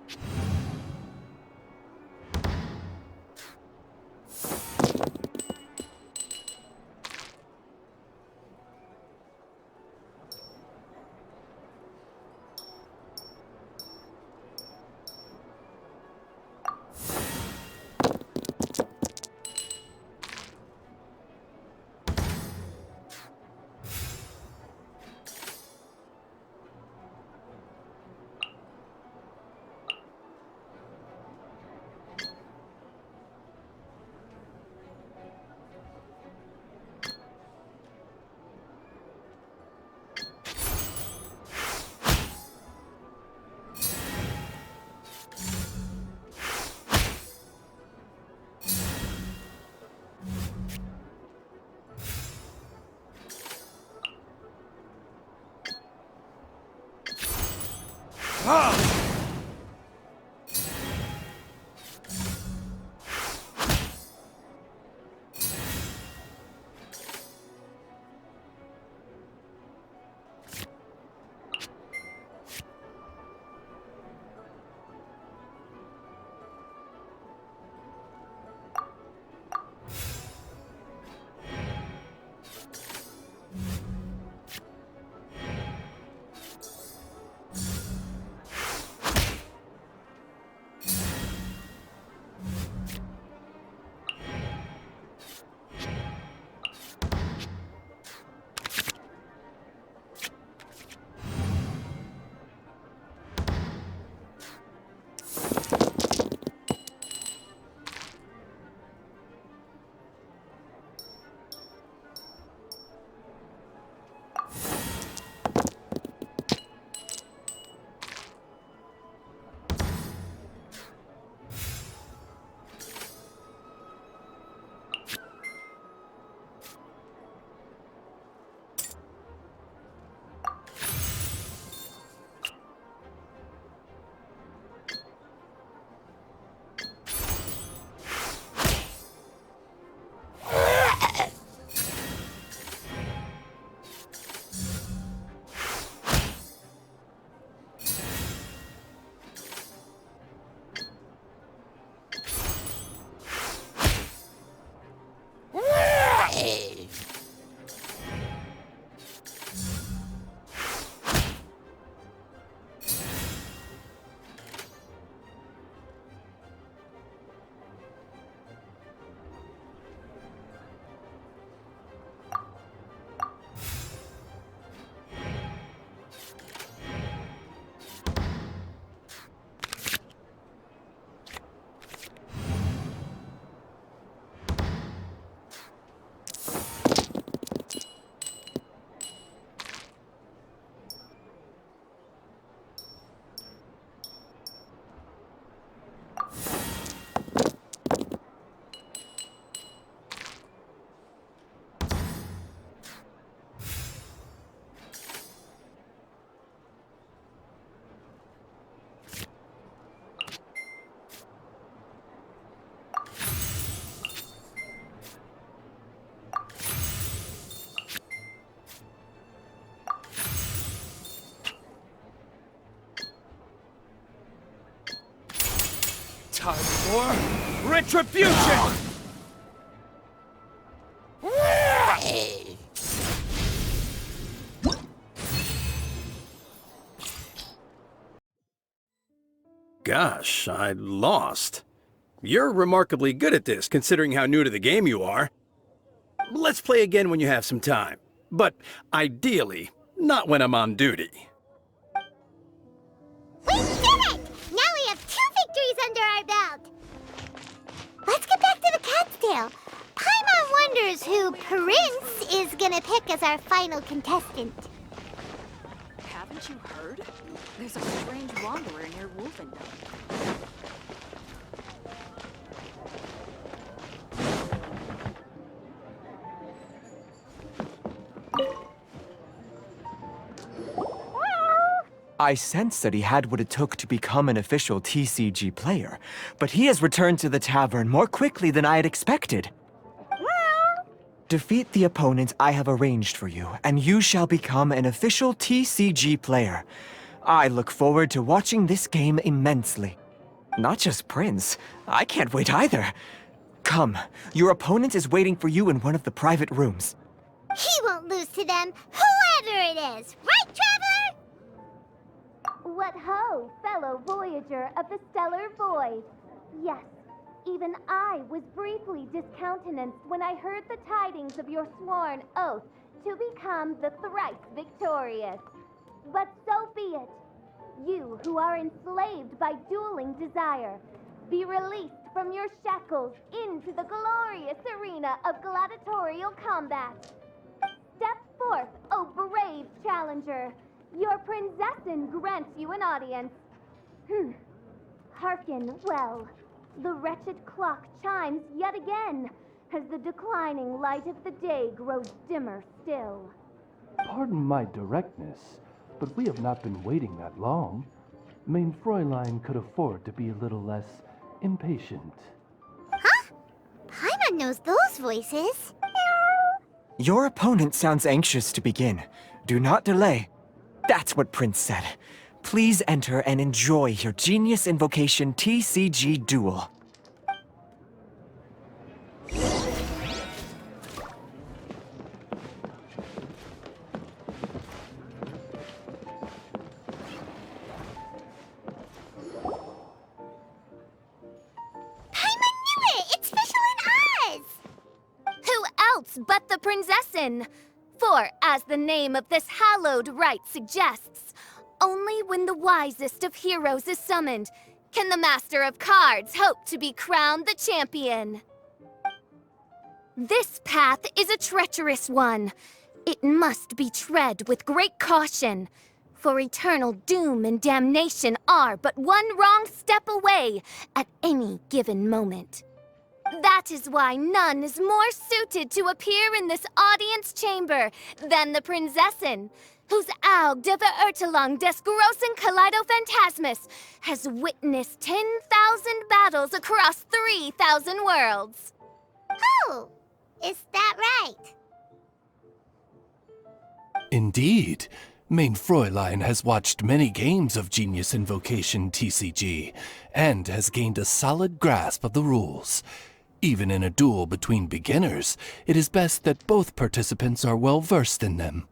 Time for retribution! Gosh, I lost. You're remarkably good at this, considering how new to the game you are. Let's play again when you have some time. But ideally, not when I'm on duty. We did it! Now we have 2 victories under our belt! Let's get back to the cat's tail. Paimon wonders who Prince is gonna pick as our final contestant. Haven't you heard? There's a strange wanderer near Wolfendom. I sensed that he had what it took to become an official TCG player, but he has returned to the tavern more quickly than I had expected. Defeat the opponent I have arranged for you, and you shall become an official TCG player. I look forward to watching this game immensely. Not just Prince, I can't wait either. Come, your opponent is waiting for you in one of the private rooms. He won't lose to them, whoever it is. Right, Traveler? What ho, fellow voyager of the stellar void. Yes, even I was briefly discountenanced when I heard the tidings of your sworn oath to become the thrice victorious. But so be it. You who are enslaved by dueling desire, be released from your shackles into the glorious arena of gladiatorial combat. Step forth, O brave challenger. Your princessin grants you an audience. Hearken well. The wretched clock chimes yet again, as the declining light of the day grows dimmer still. Pardon my directness, but we have not been waiting that long. Mein Fräulein could afford to be a little less impatient. Huh? Paimon knows those voices. Your opponent sounds anxious to begin. Do not delay. That's what Prince said. Please enter and enjoy your Genius Invocation TCG duel. Paimon knew it! It's Fischl and Oz! Who else but the princessin? For, as the name of this hallowed rite suggests, only when the wisest of heroes is summoned can the master of cards hope to be crowned the champion. This path is a treacherous one. It must be tread with great caution, for eternal doom and damnation are but one wrong step away at any given moment. That is why none is more suited to appear in this audience chamber than the princessin, whose Aug de Verurtelung des großen Kaleido-Phantasmus has witnessed 10,000 battles across 3,000 worlds. Oh, is that right? Indeed. Mein Fräulein has watched many games of Genius Invocation TCG, and has gained a solid grasp of the rules. Even in a duel between beginners, it is best that both participants are well versed in them.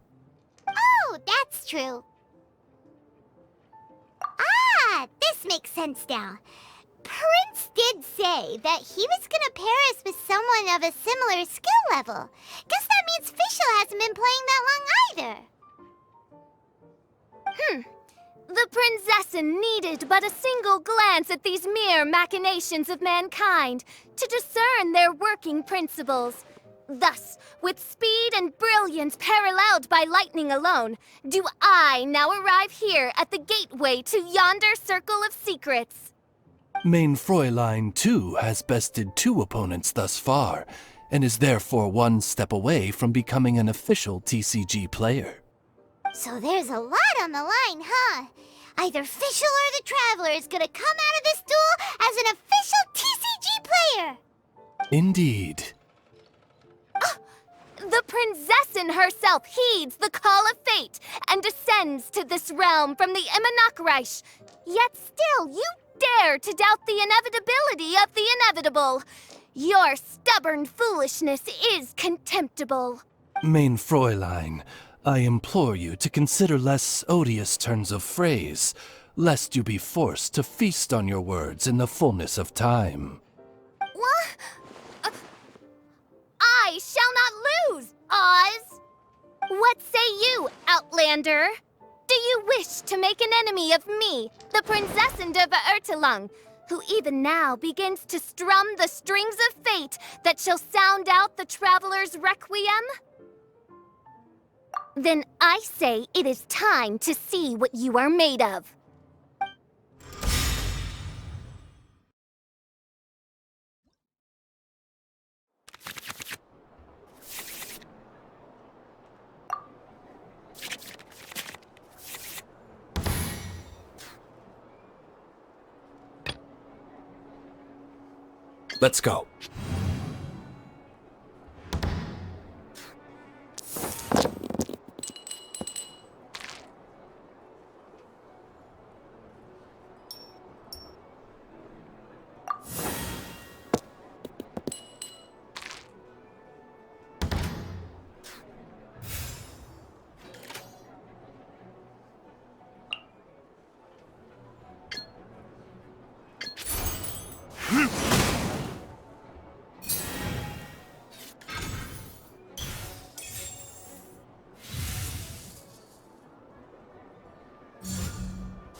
Oh, that's true. Ah, this makes sense now. Prince did say that he was gonna pair us with someone of a similar skill level. Guess that means Fischl hasn't been playing that long either. The princessin needed but a single glance at these mere machinations of mankind to discern their working principles. Thus, with speed and brilliance paralleled by lightning alone, do I now arrive here at the gateway to yonder circle of secrets. Mein Fräulein, too, has bested 2 opponents thus far, and is therefore one step away from becoming an official TCG player. So there's a lot on the line, huh? Either Fischl or the Traveler is gonna come out of this duel as an official TCG player! Indeed. The princessin herself heeds the call of fate and descends to this realm from the Immonachreich. Yet still, you dare to doubt the inevitability of the inevitable. Your stubborn foolishness is contemptible. Mein Fräulein, I implore you to consider less odious turns of phrase, lest you be forced to feast on your words in the fullness of time. What? I shall not lose, Oz! What say you, Outlander? Do you wish to make an enemy of me, the Princessend of Ertelung, who even now begins to strum the strings of fate that shall sound out the traveler's requiem? Then I say it is time to see what you are made of. Let's go.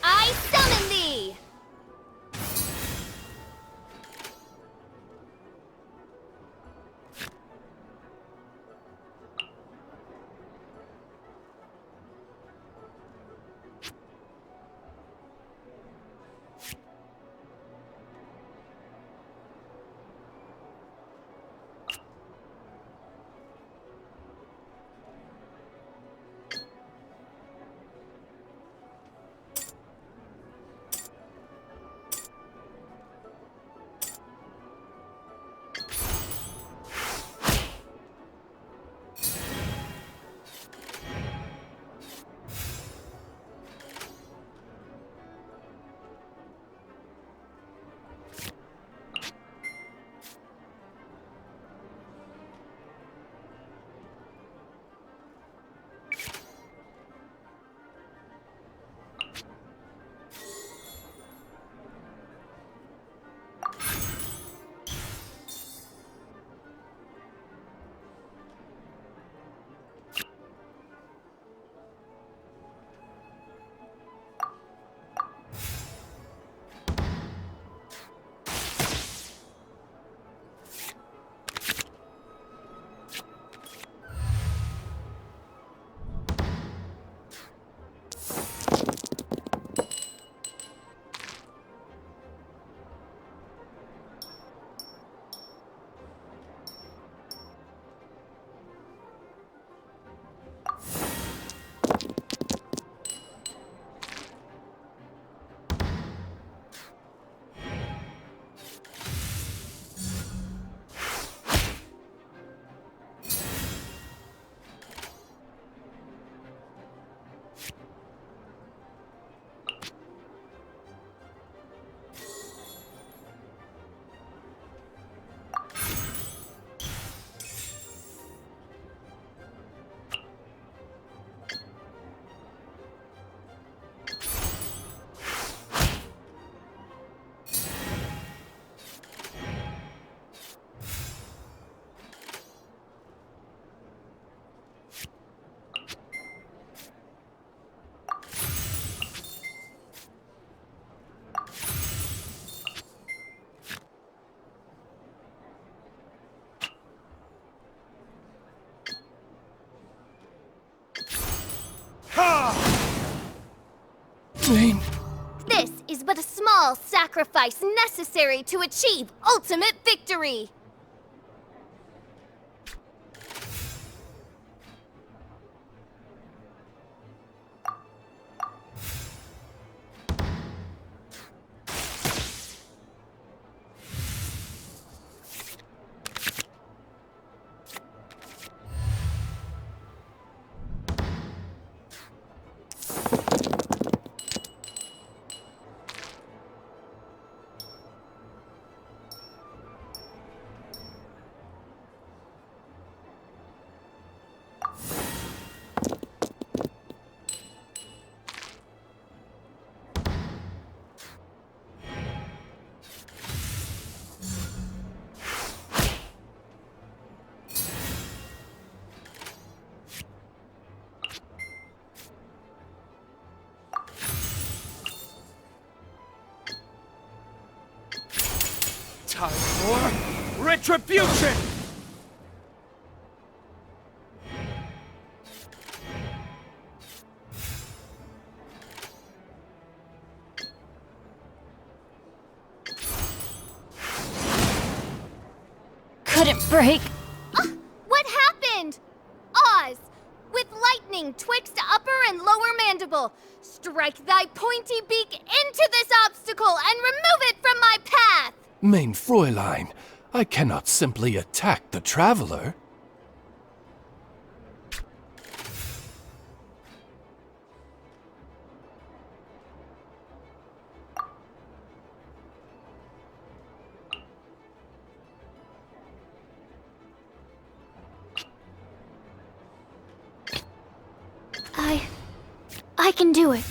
I summon thee! This is but a small sacrifice necessary to achieve ultimate victory! retribution! Couldn't break. What happened? Oz, with lightning twixt upper and lower mandible, strike thy pointy beak into this obstacle and remove it from my path! Mein Fräulein, I cannot simply attack the traveler. I can do it.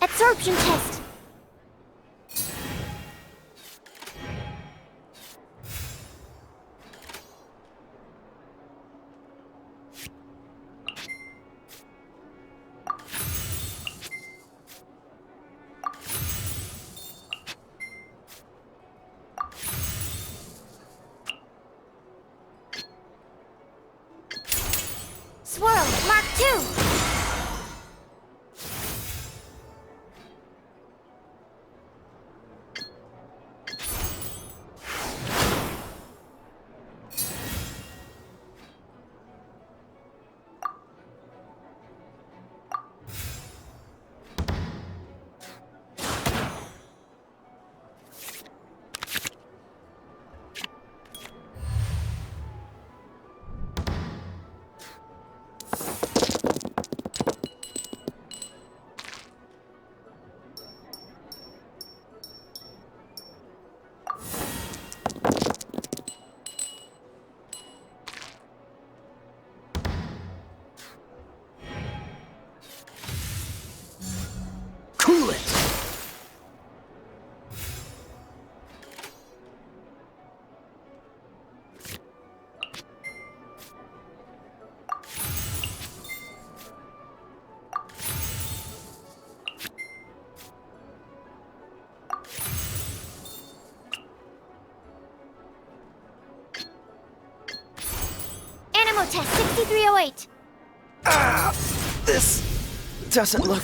Absorption test. Swirl, Mark 2. test 6308. This doesn't look...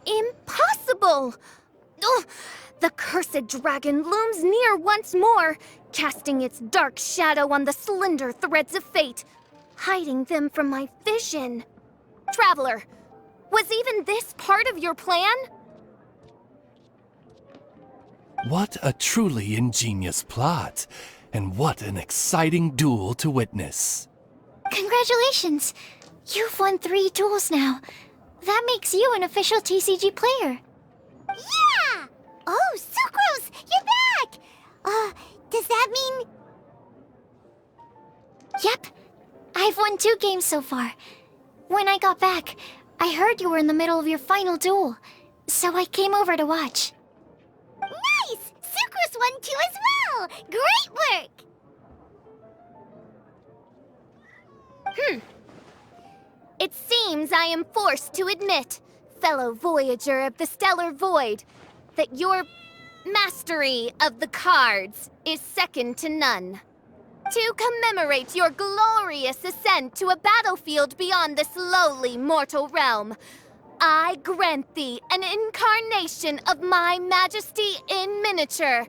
Impossible! Ugh! The cursed dragon looms near once more, casting its dark shadow on the slender threads of fate, hiding them from my vision. Traveler, was even this part of your plan? What a truly ingenious plot, and what an exciting duel to witness. Congratulations! You've won 3 duels now. That makes you an official TCG player. Yeah! Oh, Sucrose, you're back! Does that mean... Yep. I've won 2 games so far. When I got back, I heard you were in the middle of your final duel, so I came over to watch. Nice! Sucrose won too as well! Great work! It seems I am forced to admit, fellow voyager of the stellar void, that your mastery of the cards is second to none. To commemorate your glorious ascent to a battlefield beyond this lowly mortal realm, I grant thee an incarnation of my majesty in miniature.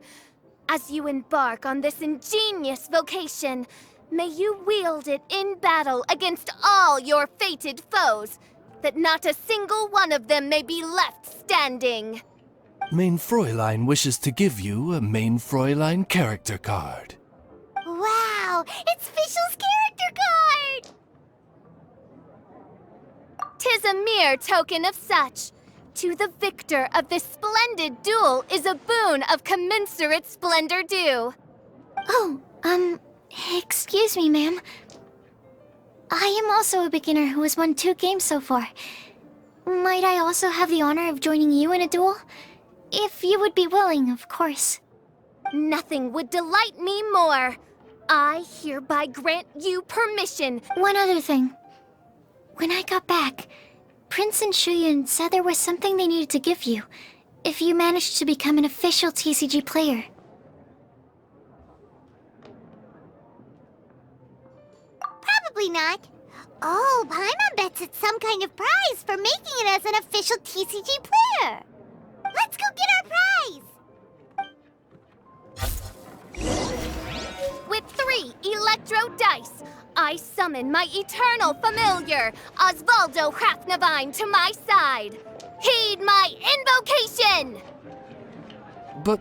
As you embark on this ingenious vocation, may you wield it in battle against all your fated foes, that not a single one of them may be left standing. Main Fräulein wishes to give you a Main Fräulein character card. Wow! It's Fischl's character card! 'Tis a mere token of such. To the victor of this splendid duel is a boon of commensurate splendor due. Oh, excuse me, ma'am. I am also a beginner who has won 2 games so far. Might I also have the honor of joining you in a duel? If you would be willing, of course. Nothing would delight me more. I hereby grant you permission. One other thing. When I got back, Prince and Shuyun said there was something they needed to give you, if you managed to become an official TCG player. Probably not. Oh, Paimon bets it's some kind of prize for making it as an official TCG player. Let's go get our prize! With 3 electro dice, I summon my eternal familiar, Osvaldo Hrafnavine, to my side. Heed my invocation! But...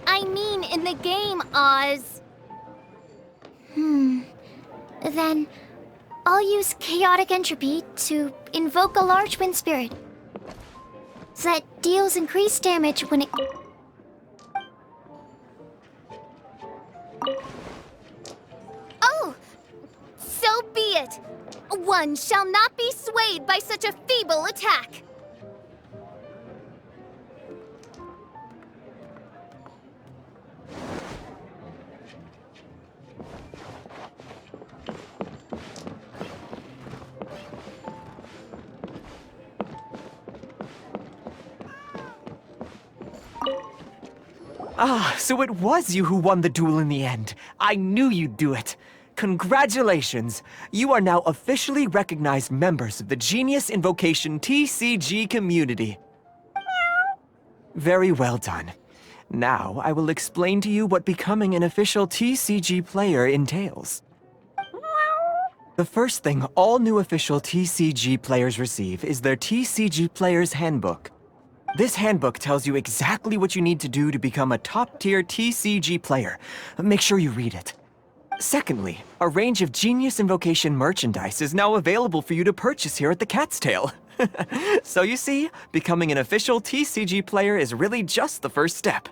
I mean in the game, Oz. Then, I'll use Chaotic Entropy to invoke a large wind spirit that deals increased damage when it... Oh, so be it. One shall not be swayed by such a feeble attack. Ah, so it was you who won the duel in the end. I knew you'd do it. Congratulations! You are now officially recognized members of the Genius Invocation TCG community. Very well done. Now, I will explain to you what becoming an official TCG player entails. The first thing all new official TCG players receive is their TCG Player's Handbook. This handbook tells you exactly what you need to do to become a top-tier TCG player. Make sure you read it. Secondly, a range of Genius Invocation merchandise is now available for you to purchase here at the Cat's Tail. So you see, becoming an official TCG player is really just the first step.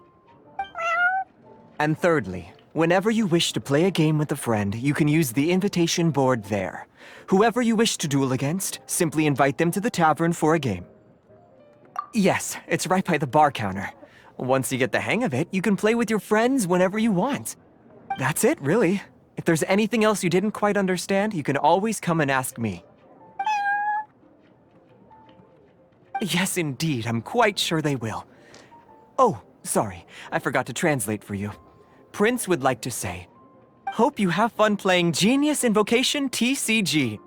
And thirdly, whenever you wish to play a game with a friend, you can use the invitation board there. Whoever you wish to duel against, simply invite them to the tavern for a game. Yes, it's right by the bar counter. Once you get the hang of it, you can play with your friends whenever you want. That's it, really. If there's anything else you didn't quite understand, you can always come and ask me. Yes, indeed. I'm quite sure they will. Oh, sorry. I forgot to translate for you. Prince would like to say, hope you have fun playing Genius Invocation TCG.